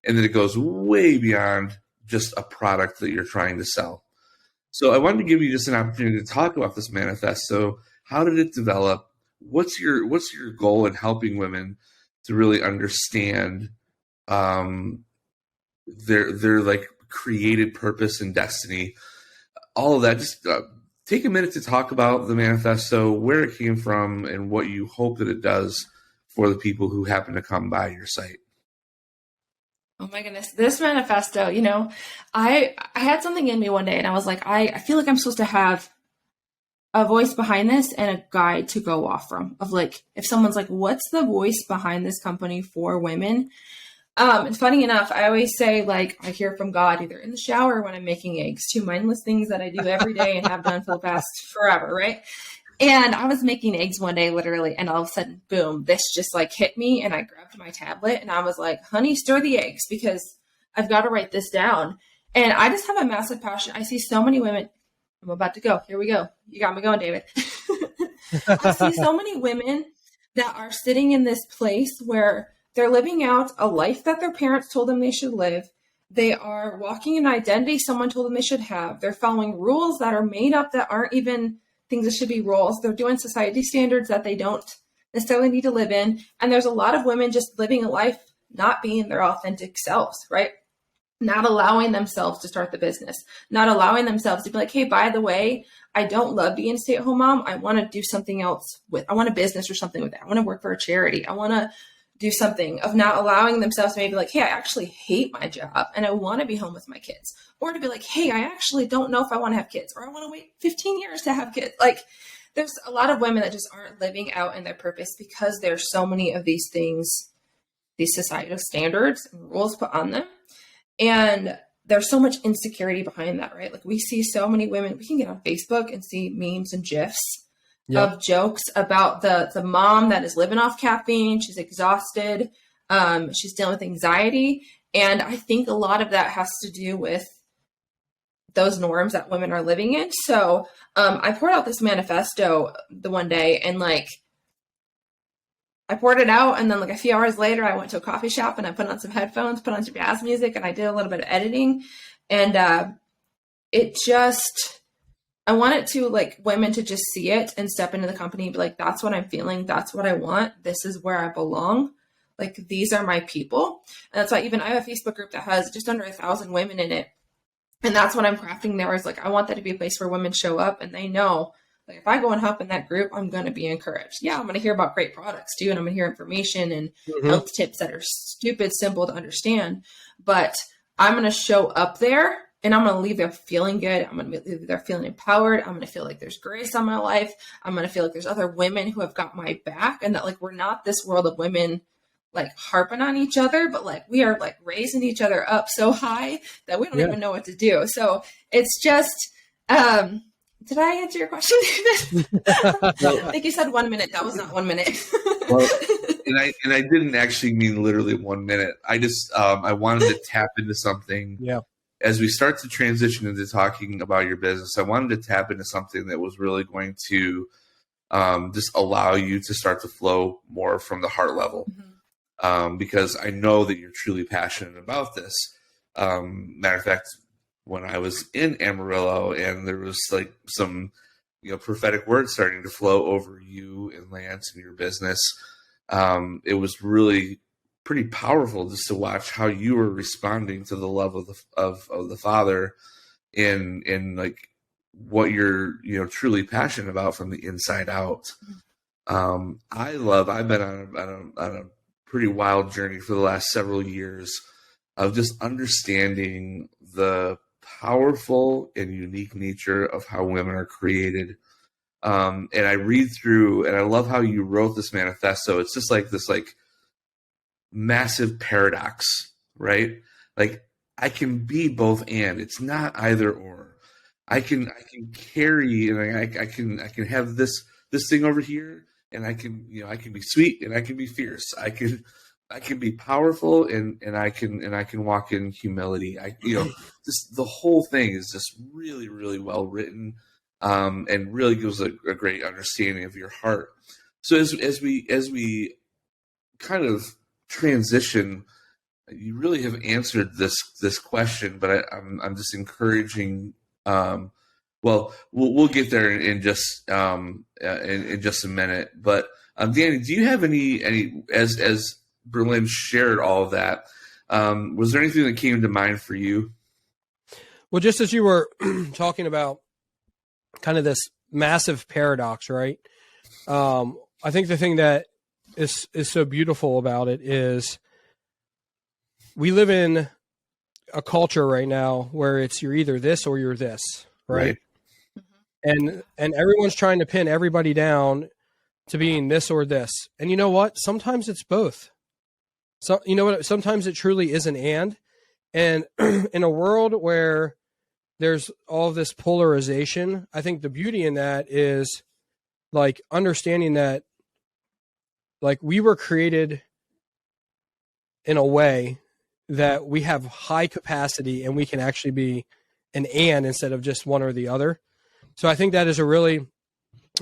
And then it goes way beyond just a product that you're trying to sell. So I wanted to give you just an opportunity to talk about this manifesto. How did it develop? What's your goal in helping women to really understand their like created purpose and destiny? All of that. Just take a minute to talk about the manifesto, where it came from, and what you hope that it does for the people who happen to come by your site. Oh my goodness. This manifesto, I had something in me one day and I was like, I feel like I'm supposed to have a voice behind this and a guide to go off from, of like, if someone's like, what's the voice behind this company for women? And funny enough, I always say, like, I hear from God either in the shower or when I'm making eggs, two mindless things that I do every day and have done for the past forever, right? And I was making eggs one day, literally, and all of a sudden, boom, this just like hit me, and I grabbed my tablet and I was like, honey, stir the eggs, because I've got to write this down. And I just have a massive passion. I see so many women. I'm about to go. Here we go. You got me going, David. I see so many women that are sitting in this place where they're living out a life that their parents told them they should live. They are walking an identity someone told them they should have. They're following rules that are made up that aren't even things that should be rules. They're doing society standards that they don't necessarily need to live in. And there's a lot of women just living a life not being their authentic selves, right? Not allowing themselves to start the business, not allowing themselves to be like, hey, by the way, I don't love being a stay-at-home mom. I want to do something else I want a business or something with that. I want to work for a charity. I want to do something, of not allowing themselves to maybe like, hey, I actually hate my job and I want to be home with my kids. Or to be like, hey, I actually don't know if I want to have kids, or I want to wait 15 years to have kids. Like, there's a lot of women that just aren't living out in their purpose because there's so many of these things, these societal standards and rules put on them. And there's so much insecurity behind that, right? Like, we see so many women, we can get on Facebook and see memes and GIFs of jokes about the mom that is living off caffeine. She's exhausted. She's dealing with anxiety. And I think a lot of that has to do with those norms that women are living in. So I poured out this manifesto the one day, and like, I poured it out, and then like a few hours later, I went to a coffee shop and I put on some headphones, put on some jazz music, and I did a little bit of editing. And I wanted to like women to just see it and step into the company and be like, that's what I'm feeling. That's what I want. This is where I belong. Like, these are my people. And that's why even I have a Facebook group that has just under 1,000 women in it. And that's what I'm crafting there, is like, I want that to be a place where women show up and they know, like, if I go and hop in that group, I'm going to be encouraged. Yeah, I'm going to hear about great products too. And I'm going to hear information and health tips that are stupid, simple to understand. But I'm going to show up there and I'm going to leave there feeling good. I'm going to leave there feeling empowered. I'm going to feel like there's grace on my life. I'm going to feel like there's other women who have got my back, and that like, we're not this world of women like harping on each other, but like we are like raising each other up so high that we don't even know what to do. So it's just, did I answer your question? I think you said 1 minute. That was not 1 minute. Well, and I didn't actually mean literally 1 minute. I just I wanted to tap into something. Yeah. As we start to transition into talking about your business, I wanted to tap into something that was really going to just allow you to start to flow more from the heart level. Because I know that you're truly passionate about this. Matter of fact, when I was in Amarillo and there was like some, prophetic words starting to flow over you and Lance and your business, it was really pretty powerful just to watch how you were responding to the love of the Father in like what you're, truly passionate about from the inside out. I've been on a pretty wild journey for the last several years of just understanding the powerful and unique nature of how women are created. And I read through, and I love how you wrote this manifesto. It's just like this like massive paradox, right? Like I can be both and. It's not either or. I can carry, and I can have this thing over here, and I can be sweet and I can be fierce. I can be powerful and I can walk in humility. Just the whole thing is just really, really well written, and really gives a great understanding of your heart. So as we kind of transition, you really have answered this question, but I'm just encouraging. Well, we'll get there in just a minute. But Danny, do you have any as Berlin shared all of that? Was there anything that came to mind for you? Well, just as you were talking about kind of this massive paradox, right? I think the thing that is so beautiful about it is we live in a culture right now where it's you're either this or you're this, right? And everyone's trying to pin everybody down to being this or this. And you know what? Sometimes it's both. So you know what? Sometimes it truly is an and. And in a world where there's all this polarization, I think the beauty in that is like understanding that like we were created in a way that we have high capacity and we can actually be an and instead of just one or the other. So I think that is a really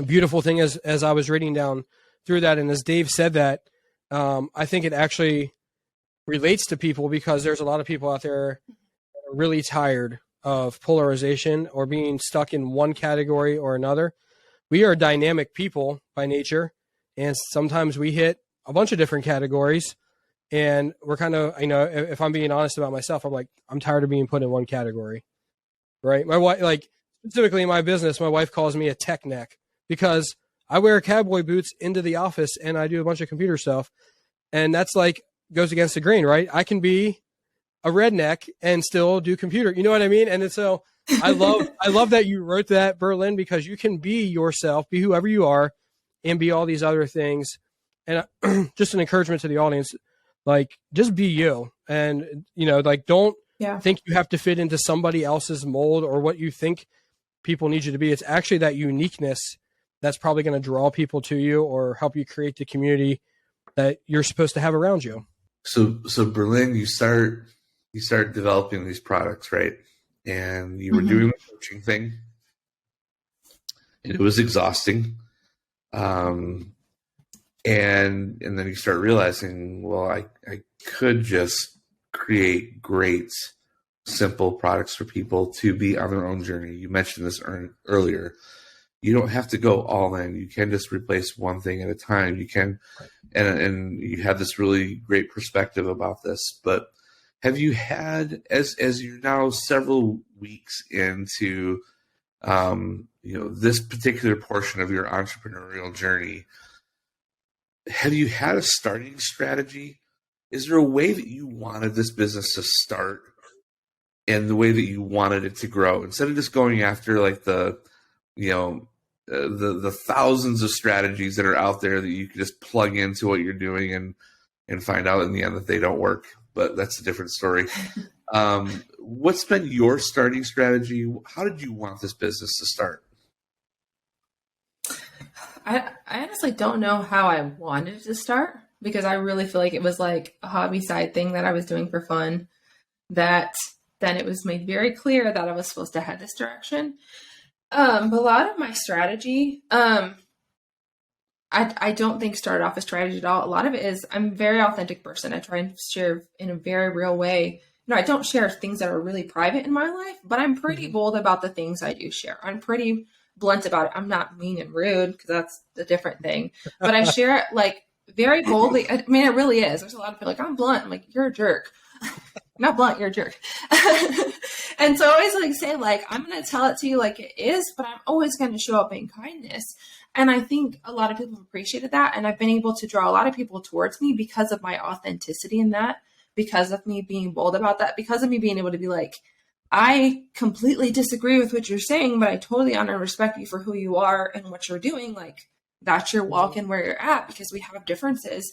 beautiful thing as I was reading down through that. And as Dave said that, I think it actually relates to people because there's a lot of people out there that are really tired of polarization or being stuck in one category or another. We are dynamic people by nature. And sometimes we hit a bunch of different categories and we're kind of, if I'm being honest about myself, I'm like, I'm tired of being put in one category, right? My wife, like specifically in my business, my wife calls me a tech neck because I wear cowboy boots into the office and I do a bunch of computer stuff. And that's like goes against the grain, right? I can be a redneck and still do computer. You know what I mean? And so I love that you wrote that, Berlin, because you can be yourself, be whoever you are, and be all these other things. And just an encouragement to the audience, like just be you. And, like don't think you have to fit into somebody else's mold or what you think people need you to be. It's actually that uniqueness that's probably going to draw people to you or help you create the community that you're supposed to have around you. So Berlin, you start developing these products, right? And you were doing the coaching thing, and it was exhausting. And then you start realizing, well, I could just create great, simple products for people to be on their own journey. You mentioned this earlier. You don't have to go all in. You can just replace one thing at a time. You can, and you have this really great perspective about this. But have you had, as you're now several weeks into, this particular portion of your entrepreneurial journey, have you had a starting strategy? Is there a way that you wanted this business to start and the way that you wanted it to grow instead of just going after like the thousands of strategies that are out there that you can just plug into what you're doing and and find out in the end that they don't work, but that's a different story. What's been your starting strategy? How did you want this business to start? I honestly don't know how I wanted it to start, because I really feel like it was like a hobby side thing that I was doing for fun, that then it was made very clear that I was supposed to head this direction. But a lot of my strategy, I don't think started off as strategy at all. A lot of it is, I'm a very authentic person. I try and share in a very real way. I don't share things that are really private in my life, but I'm pretty bold about the things I do share. I'm pretty blunt about it. I'm not mean and rude, because that's a different thing. But I share it like very boldly. I mean, it really is. There's a lot of people like, I'm blunt. I'm like, you're a jerk. Not blunt, you're a jerk. And so I always like say, like, I'm going to tell it to you like it is, but I'm always going to show up in kindness. And I think a lot of people have appreciated that. And I've been able to draw a lot of people towards me because of my authenticity in that, because of me being bold about that, because of me being able to be like, I completely disagree with what you're saying, but I totally honor and respect you for who you are and what you're doing. Like, that's your walk and where you're at, because we have differences.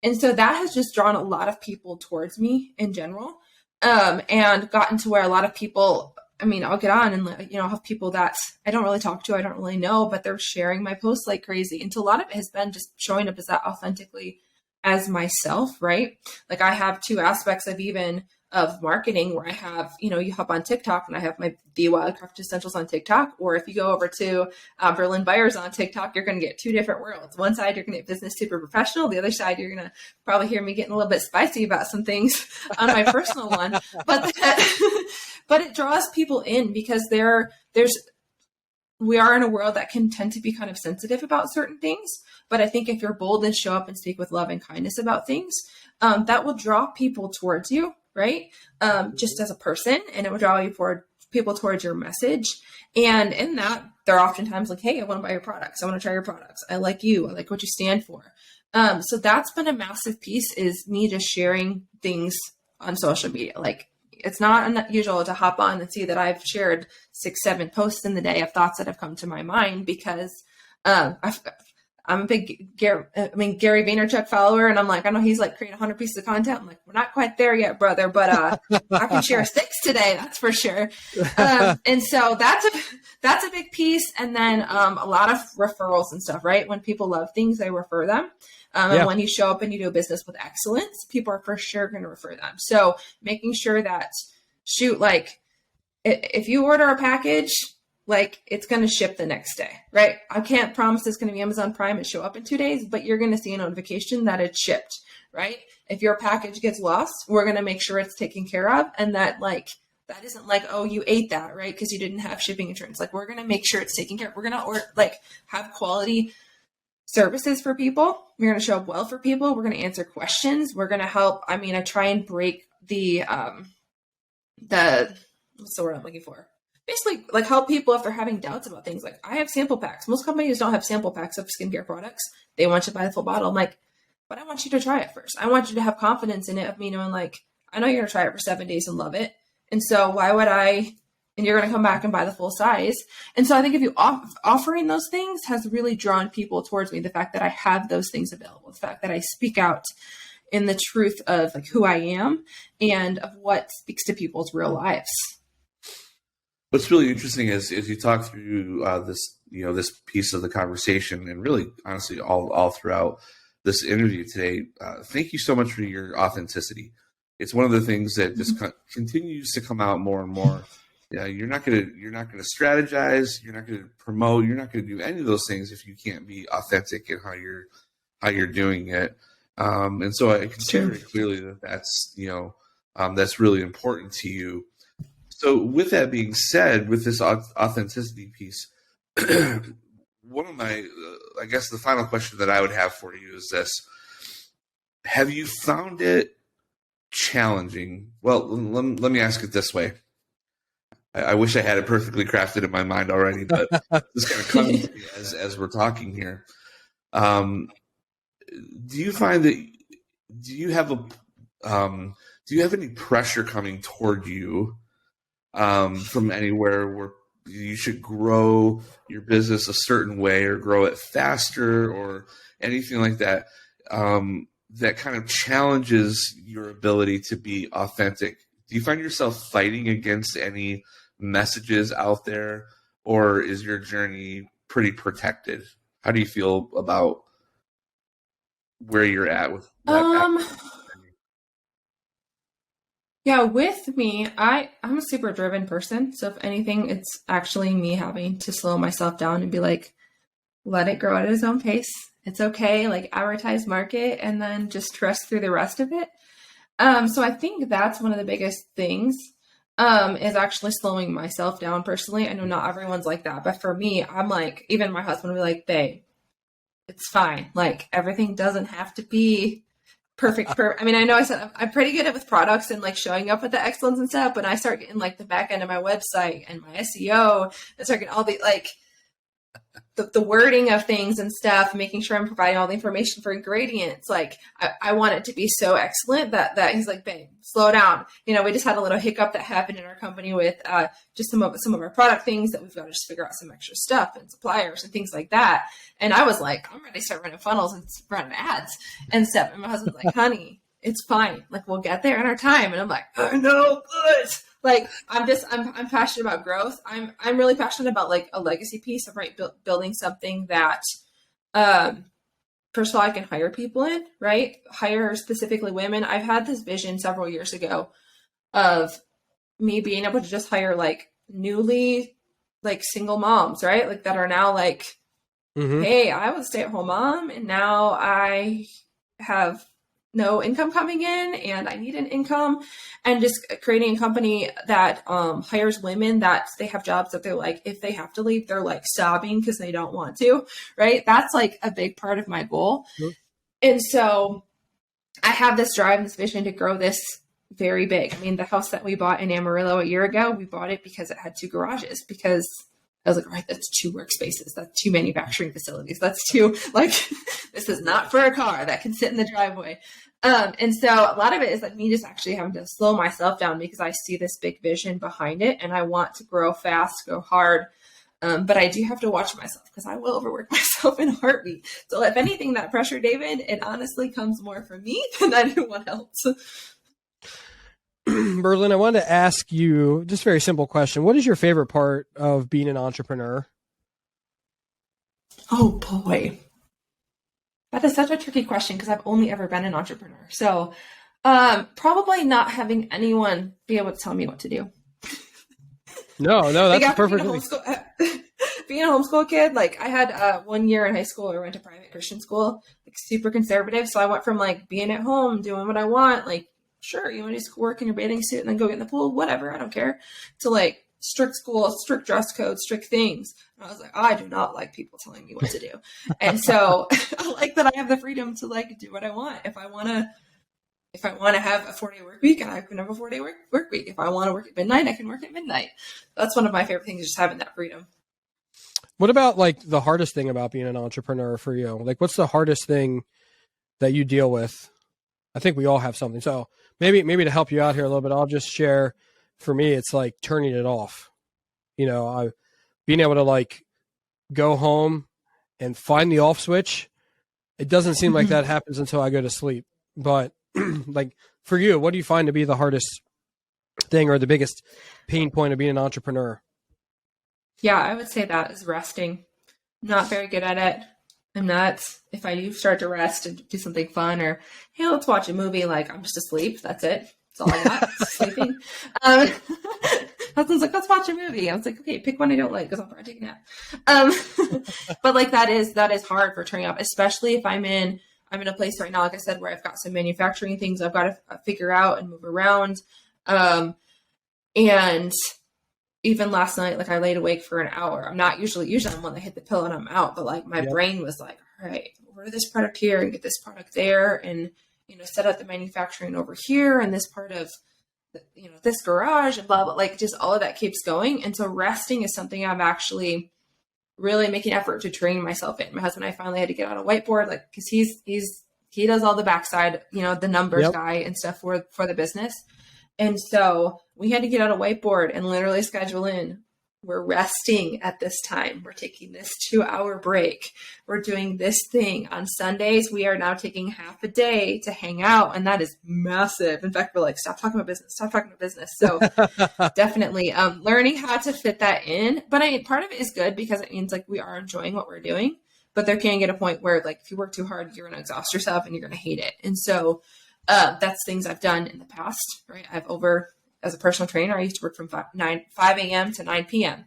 And so that has just drawn a lot of people towards me in general, and gotten to where a lot of people, I mean, I'll get on and, I'll have people that I don't really talk to, I don't really know, but they're sharing my posts like crazy. And so a lot of it has been just showing up as that authentically as myself, right? Like, I have two aspects of marketing, where I have, you hop on TikTok and I have the Wildcrafted Essentials on TikTok. Or if you go over to Berlin Byers on TikTok, you're going to get two different worlds. One side, you're going to get business super professional. The other side, you're going to probably hear me getting a little bit spicy about some things on my personal one. But it draws people in, because we are in a world that can tend to be kind of sensitive about certain things. But I think if you're bold and show up and speak with love and kindness about things, that will draw people towards you, right? Just as a person, and it will draw people towards your message. And in that, they're oftentimes like, hey, I want to buy your products. I want to try your products. I like you. I like what you stand for. So that's been a massive piece, is me just sharing things on social media. Like, it's not unusual to hop on and see that I've shared 6-7 posts in the day of thoughts that have come to my mind, because I'm a big Gary Vaynerchuk follower, and I'm like, I know he's like creating 100 pieces of content. I'm like, we're not quite there yet, brother, but I can share 6 today, that's for sure. And so that's a big piece. And then a lot of referrals and stuff, right? When people love things, they refer them. And when you show up and you do business with excellence, people are for sure going to refer them. So making sure that, like, if you order a package, like, it's going to ship the next day, right? I can't promise it's going to be Amazon Prime and show up in 2 days, but you're going to see a notification that it's shipped, right? If your package gets lost, we're going to make sure it's taken care of. And that, like, that isn't like, oh, you ate that, right? Because you didn't have shipping insurance. Like, we're going to make sure it's taken care of. We're going to have quality services for people. We're going to show up well for people. We're going to answer questions. We're going to help. I mean, I try and break the what's the word I'm looking for? Basically, like, help people if they're having doubts about things. Like, I have sample packs. Most companies don't have sample packs of skincare products. They want you to buy the full bottle. I'm like, but I want you to try it first. I want you to have confidence in it, of me knowing, like, I know you're going to try it for 7 days and love it. And so why would I, and you're going to come back and buy the full size. And so I think if you offering those things has really drawn people towards me. The fact that I have those things available, the fact that I speak out in the truth of, like, who I am and of what speaks to people's real lives. What's really interesting is you talk through this piece of the conversation, and really, honestly, all throughout this interview today. Thank you so much for your authenticity. It's one of the things that just continues to come out more and more. Yeah, you're not gonna strategize. You're not gonna promote. You're not gonna do any of those things if you can't be authentic in how you're doing it. And so I can see very clearly that's really important to you. So with that being said, with this authenticity piece, one of my, I guess the final question that I would have for you is this: have you found it challenging? Well, let me ask it this way. I wish I had it perfectly crafted in my mind already, but this kind of comes to me as we're talking here. Do you find that, do you have any pressure coming toward you from anywhere where you should grow your business a certain way or grow it faster or anything like that? that kind of challenges your ability to be authentic? Do you find yourself fighting against any messages out there, or is your journey pretty protected? How do you feel about where you're at with that? Yeah, with me, I'm a super driven person. So if anything, it's actually me having to slow myself down and be like, let it grow at its own pace. It's okay. Like, advertise, market, and then just trust through the rest of it. So I think that's one of the biggest things, is actually slowing myself down personally. I know not everyone's like that, but for me, I'm like, even my husband will be like, babe, it's fine. Like, everything doesn't have to be perfect. I mean, I know I said I'm pretty good at with products and like showing up with the excellence and stuff, but I start getting like the back end of my website and my SEO, and start getting all the like the wording of things and stuff, making sure I'm providing all the information for ingredients. Like, I want it to be so excellent that he's like, babe, slow down. You know, we just had a little hiccup that happened in our company with just some of our product things that we've got to just figure out some extra stuff and suppliers and things like that. And I was like, I'm ready to start running funnels and running ads and stuff. And my husband's like, honey, it's fine. Like, we'll get there in our time. And I'm like, I know, but like, I'm passionate about growth. I'm really passionate about like a legacy piece of building something that, first of all, I can hire people in, right? Hire specifically women. I've had this vision several years ago of me being able to just hire like newly like single moms, right? Like, that are now like, hey, I was a stay-at-home mom and now I have no income coming in and I need an income, and just creating a company that hires women that they have jobs that they're like, if they have to leave, they're like sobbing because they don't want to, right? That's like a big part of my goal. And so I have this drive and this vision to grow this very big. I mean, the house that we bought in Amarillo a year ago, we bought it because it had 2 garages, because I was like, all right, that's 2 workspaces. That's 2 manufacturing facilities. That's 2, like, this is not for a car that can sit in the driveway. And so a lot of it is like me just actually having to slow myself down because I see this big vision behind it and I want to grow fast, go hard. But I do have to watch myself because I will overwork myself in a heartbeat. So if anything, that pressure, David, it honestly comes more from me than anyone else. Berlin, I wanted to ask you just a very simple question. What is your favorite part of being an entrepreneur? Oh boy. That is such a tricky question because I've only ever been an entrepreneur. So probably not having anyone be able to tell me what to do. No, that's perfect. Being a homeschool kid, like I had 1 year in high school, I went to private Christian school, like super conservative. So I went from like being at home, doing what I want, like, sure, you want to do schoolwork in your bathing suit and then go get in the pool, whatever, I don't care, to like strict school, strict dress code, strict things. And I was like, I do not like people telling me what to do. And so I like that I have the freedom to like do what I want. If I want to have a 4-day work week, and I can have a 4-day work week. If I want to work at midnight, I can work at midnight. That's one of my favorite things, just having that freedom. What about like the hardest thing about being an entrepreneur for you? Like, what's the hardest thing that you deal with? I think we all have something. So maybe to help you out here a little bit, I'll just share. For me, it's like turning it off. You know, being able to like go home and find the off switch. It doesn't seem like that happens until I go to sleep. But like for you, what do you find to be the hardest thing or the biggest pain point of being an entrepreneur? Yeah, I would say that is resting. Not very good at it. I'm not. If I do start to rest and do something fun, or hey, let's watch a movie, like I'm just asleep. That's it. That's all I got. Sleeping. Husband's like, let's watch a movie. I was like, okay, pick one I don't like because I'll probably take a nap. But like that is hard for turning up, especially if I'm in a place right now, like I said, where I've got some manufacturing things I've got to figure out and move around. And even last night, like I laid awake for an hour. I'm not usually I'm one that hit the pillow and I'm out, but like my brain was like, all right, order this product here and get this product there, and set up the manufacturing over here and this part of this garage and blah blah. Like just all of that keeps going, and so resting is something I'm actually really making effort to train myself in. My husband and I finally had to get on a whiteboard, like because he does all the backside, the numbers guy and stuff for the business. And so we had to get out a whiteboard and literally schedule in we're resting at this time. We're taking this 2-hour break. We're doing this thing. On Sundays, we are now taking half a day to hang out. And that is massive. In fact, we're like, stop talking about business, stop talking about business. So definitely learning how to fit that in. But part of it is good because it means like we are enjoying what we're doing. But there can get a point where like if you work too hard, you're going to exhaust yourself and you're going to hate it. And so that's things I've done in the past, right? As a personal trainer, I used to work from 5 a.m. to 9 p.m.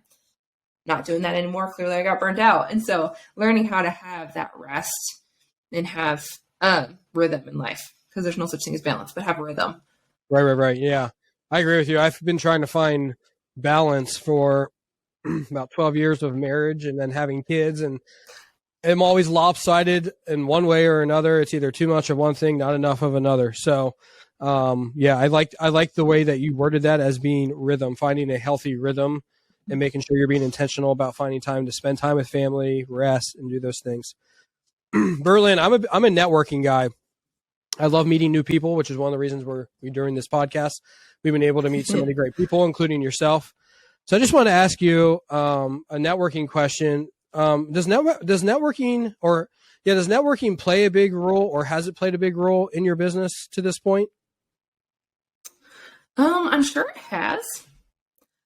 Not doing that anymore. Clearly I got burnt out. And so learning how to have that rest and have rhythm in life, because there's no such thing as balance, but have rhythm. Right. Yeah, I agree with you. I've been trying to find balance for about 12 years of marriage and then having kids, and I'm always lopsided in one way or another. It's either too much of one thing, not enough of another. So I like the way that you worded that as being rhythm, finding a healthy rhythm and making sure you're being intentional about finding time to spend time with family, rest, and do those things. Berlin, I'm a networking guy. I love meeting new people, which is one of the reasons we're doing this podcast. We've been able to meet so many great people, including yourself. So I just want to ask you a networking question. Does networking play a big role, or has it played a big role in your business to this point? I'm sure it has,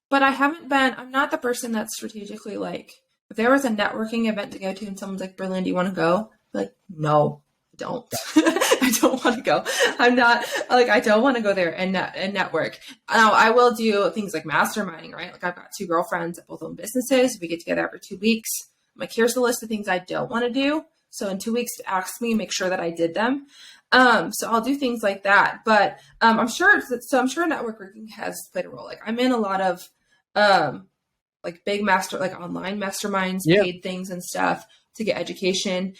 but I'm not the person that's strategically like, if there was a networking event to go to and someone's like, Berlin, do you want to go? Like, no, I don't. I don't want to go. I'm not like, I don't want to go there and network. Now I will do things like masterminding, right? Like I've got 2 girlfriends that both own businesses. We get together every 2 weeks. I'm like, here's the list of things I don't want to do. So in 2 weeks, ask me, make sure that I did them. So I'll do things like that, but I'm sure networking has played a role. Like I'm in a lot of like online masterminds, paid things and stuff to get education,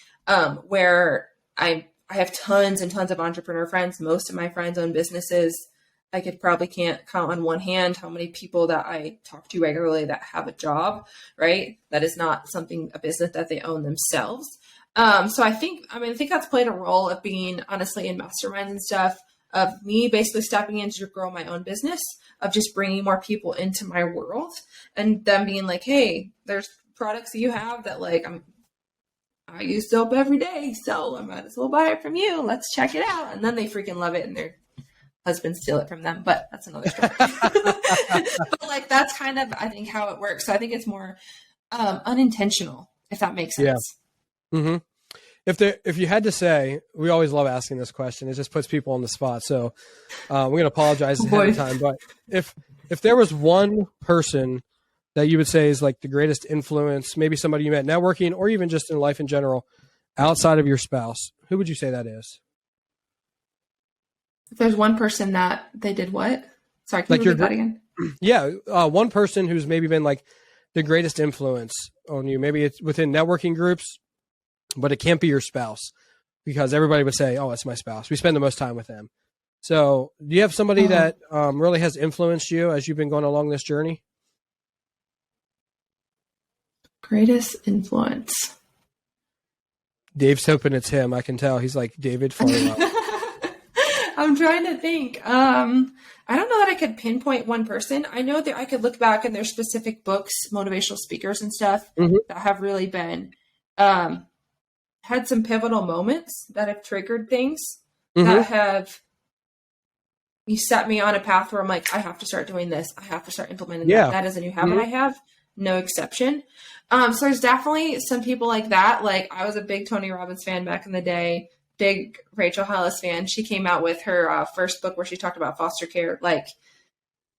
where I have tons and tons of entrepreneur friends. Most of my friends own businesses. I can't count on one hand how many people that I talk to regularly that have a job, right? That is not a business that they own themselves. So I think that's played a role of being honestly in masterminds and stuff, of me basically stepping in to grow my own business, of just bringing more people into my world and them being like, hey, there's products that you have that like, I use soap every day, so I might as well buy it from you. Let's check it out. And then they freaking love it and their husbands steal it from them, but that's another story. But like, that's kind of, I think, how it works. So I think it's more unintentional, if that makes sense. Yeah. Mm-hmm. If you had to say, we always love asking this question. It just puts people on the spot. So we're going to apologize ahead of time. But if there was one person that you would say is like the greatest influence, maybe somebody you met networking or even just in life in general, outside of your spouse, who would you say that is? If there's one person that they did what? Sorry, can you repeat that again? Yeah. One person who's maybe been like the greatest influence on you. Maybe it's within networking groups, but it can't be your spouse, because everybody would say, oh, it's my spouse. We spend the most time with them. So do you have somebody that really has influenced you as you've been going along this journey? Greatest influence. Dave's hoping it's him. I can tell. He's like, David Farwell. I'm trying to think. I don't know that I could pinpoint one person. I know that I could look back and there's specific books, motivational speakers and stuff that have really been, had some pivotal moments that have triggered things that have, you set me on a path where I'm like, I have to start doing this. I have to start implementing that. That is a new habit I have. No exception. So there's definitely some people like that. Like I was a big Tony Robbins fan back in the day, big Rachel Hollis fan. She came out with her first book where she talked about foster care, like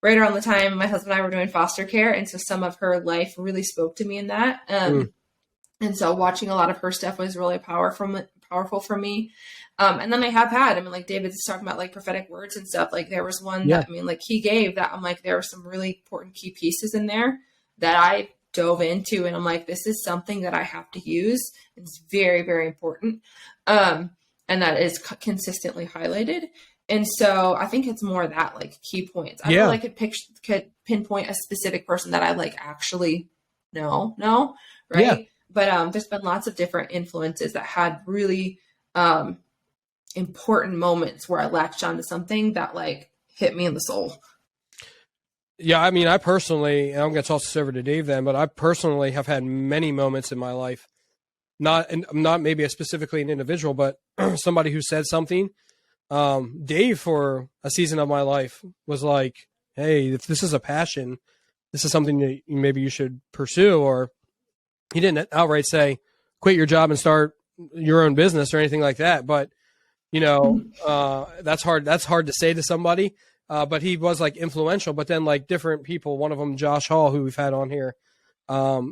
right around the time my husband and I were doing foster care. And so some of her life really spoke to me in that. And so watching a lot of her stuff was really powerful for me. And then I have had, like David's talking about like prophetic words and stuff. Like there was one that, like he gave that I'm like, there were some really important key pieces in there that I dove into. And I'm like, this is something that I have to use. It's very, very important. And that is consistently highlighted. And so I think it's more that like key points. I feel like I could pinpoint a specific person that I like actually know, right? Yeah. But there's been lots of different influences that had really important moments where I latched onto something that like hit me in the soul. Yeah, I mean, I personally, and I'm going to toss this over to Dave then, but I personally have had many moments in my life, not maybe specifically an individual, but somebody who said something. Dave, for a season of my life, was like, "Hey, if this is a passion, this is something that maybe you should pursue." Or he didn't outright say, "Quit your job and start your own business" or anything like that. But that's hard. That's hard to say to somebody. But he was like influential. But then like different people, one of them, Josh Hall, who we've had on here,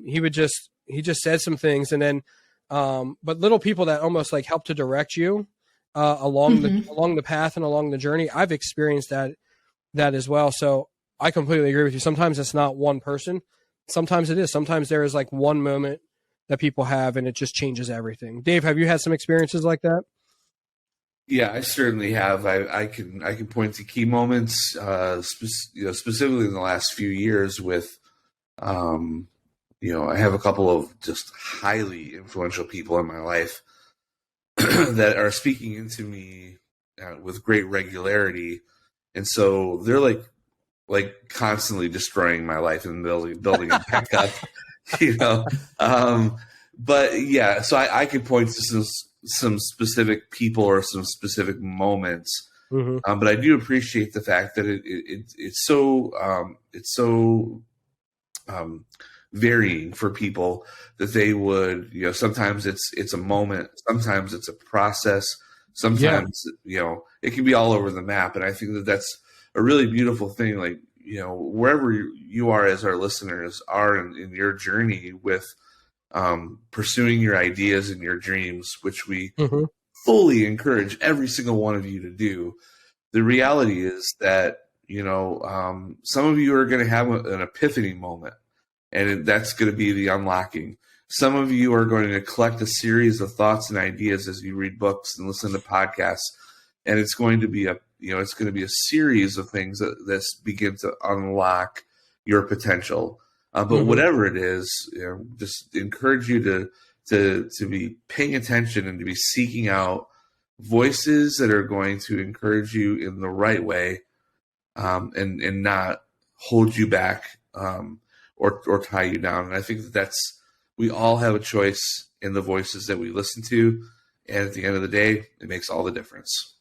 he just said some things, and then but little people that almost like help to direct you along the path and along the journey. I've experienced that as well. So I completely agree with you. Sometimes it's not one person. Sometimes it is. Sometimes there is like one moment that people have, and it just changes everything. Dave, have you had some experiences like that? Yeah, I certainly have. I can point to key moments, specifically in the last few years with, I have a couple of just highly influential people in my life that are speaking into me with great regularity, and so they're like constantly destroying my life and building it back up, But yeah, so I could point to some specific people or some specific moments, but I do appreciate the fact that it's so varying for people that they would, sometimes it's a moment, sometimes it's a process, sometimes it can be all over the map, and I think that that's a really beautiful thing. Like wherever you are as our listeners are in your journey with pursuing your ideas and your dreams, which we fully encourage every single one of you to do. The reality is that, some of you are going to have an epiphany moment, and that's going to be the unlocking. Some of you are going to collect a series of thoughts and ideas as you read books and listen to podcasts, and it's going to be a series of things that begin to unlock your potential. But whatever it is, just encourage you to be paying attention and to be seeking out voices that are going to encourage you in the right way, and not hold you back or tie you down. And I think that's we all have a choice in the voices that we listen to, and at the end of the day, it makes all the difference.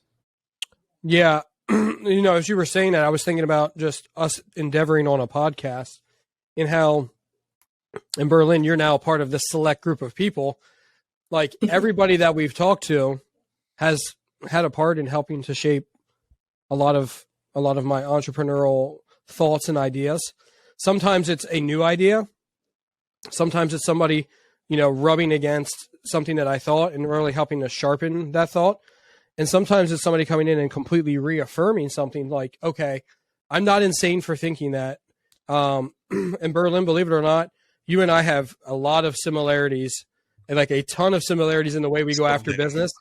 Yeah, as you were saying that, I was thinking about just us endeavoring on a podcast. In how in Berlin, you're now a part of this select group of people. Like everybody that we've talked to has had a part in helping to shape a lot of my entrepreneurial thoughts and ideas. Sometimes it's a new idea. Sometimes it's somebody, rubbing against something that I thought and really helping to sharpen that thought. And sometimes it's somebody coming in and completely reaffirming something like, okay, I'm not insane for thinking that. In Berlin, believe it or not, you and I have a lot of similarities, and like a ton of similarities in the way we go after business.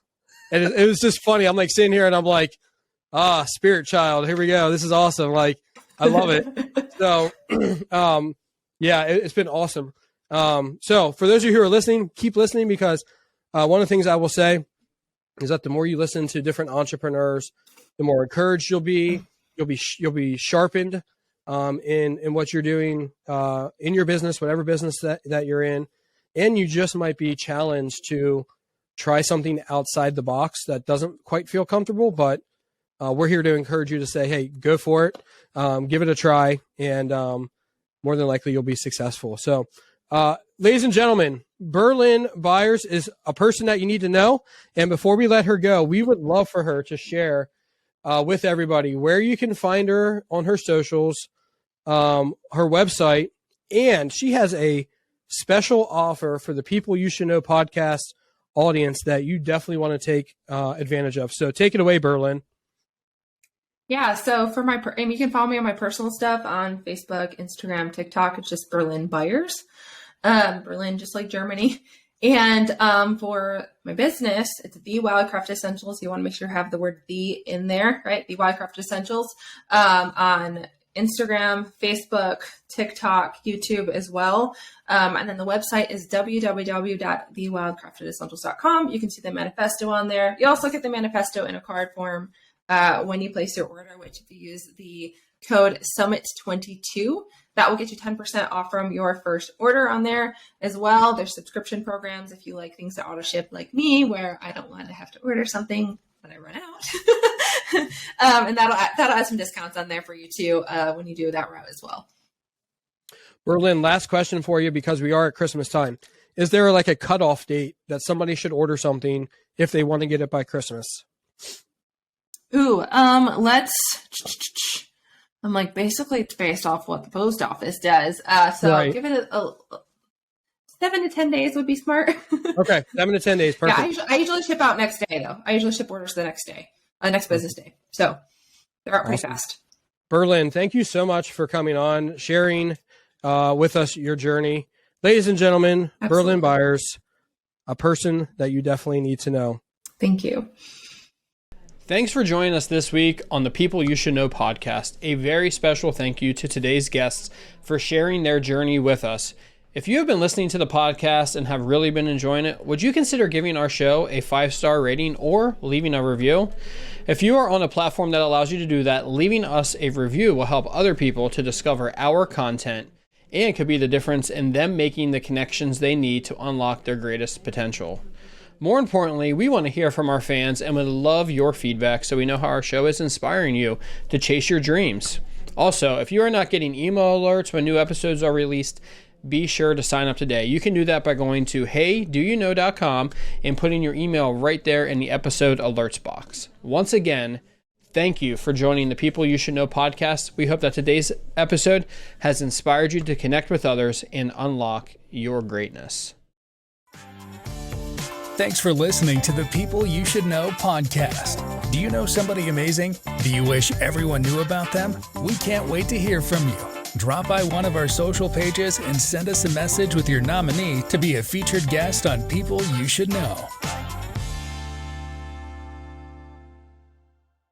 And it was just funny. I'm like sitting here and I'm like, spirit child, here we go. This is awesome. Like, I love it. So, it's been awesome. So for those of you who are listening, keep listening, because one of the things I will say is that the more you listen to different entrepreneurs, the more encouraged you'll be. You'll be sharpened in what you're doing in your business, whatever business that you're in, and you just might be challenged to try something outside the box that doesn't quite feel comfortable. But we're here to encourage you to say, hey, go for it, give it a try, and more than likely you'll be successful. So, ladies and gentlemen, Berlin Byers is a person that you need to know. And before we let her go, we would love for her to share with everybody where you can find her on her socials, her website, and she has a special offer for the People You Should Know podcast audience that you definitely want to take advantage of. So take it away, Berlin. Yeah, so for and you can follow me on my personal stuff on Facebook, Instagram, TikTok. It's just Berlin Byers. Berlin, just like Germany. And for my business, it's the Wildcrafted Essentials. You want to make sure you have the word "the" in there, right? The Wildcrafted Essentials on Instagram, Facebook, TikTok, YouTube as well. And then the website is www.thewildcraftedessentials.com. You can see the manifesto on there. You also get the manifesto in a card form when you place your order, which if you use the code SUMMIT22. That will get you 10% off from your first order on there as well. There's subscription programs if you like things that auto ship like me, where I don't want to have to order something when I run out. And that'll add some discounts on there for you too when you do that route as well. Berlin, last question for you, because we are at Christmas time. Is there like a cutoff date that somebody should order something if they want to get it by Christmas? Ooh, I'm like, basically it's based off what the post office does. So right. Give it a 7 to 10 days would be smart. Okay. 7 to 10 days. Perfect. Yeah, I usually ship out next day though. I usually ship orders the next day, next business day. So they're out pretty fast. Berlin, thank you so much for coming on, sharing with us your journey. Ladies and gentlemen, Absolutely. Berlin Byers, a person that you definitely need to know. Thank you. Thanks for joining us this week on the People You Should Know podcast. A very special thank you to today's guests for sharing their journey with us. If you have been listening to the podcast and have really been enjoying it, would you consider giving our show a 5-star rating or leaving a review? If you are on a platform that allows you to do that, leaving us a review will help other people to discover our content and could be the difference in them making the connections they need to unlock their greatest potential. More importantly, we want to hear from our fans and would love your feedback so we know how our show is inspiring you to chase your dreams. Also, if you are not getting email alerts when new episodes are released, be sure to sign up today. You can do that by going to heydouyouknow.com and putting your email right there in the episode alerts box. Once again, thank you for joining the People You Should Know podcast. We hope that today's episode has inspired you to connect with others and unlock your greatness. Thanks for listening to the People You Should Know podcast. Do you know somebody amazing? Do you wish everyone knew about them? We can't wait to hear from you. Drop by one of our social pages and send us a message with your nominee to be a featured guest on People You Should Know.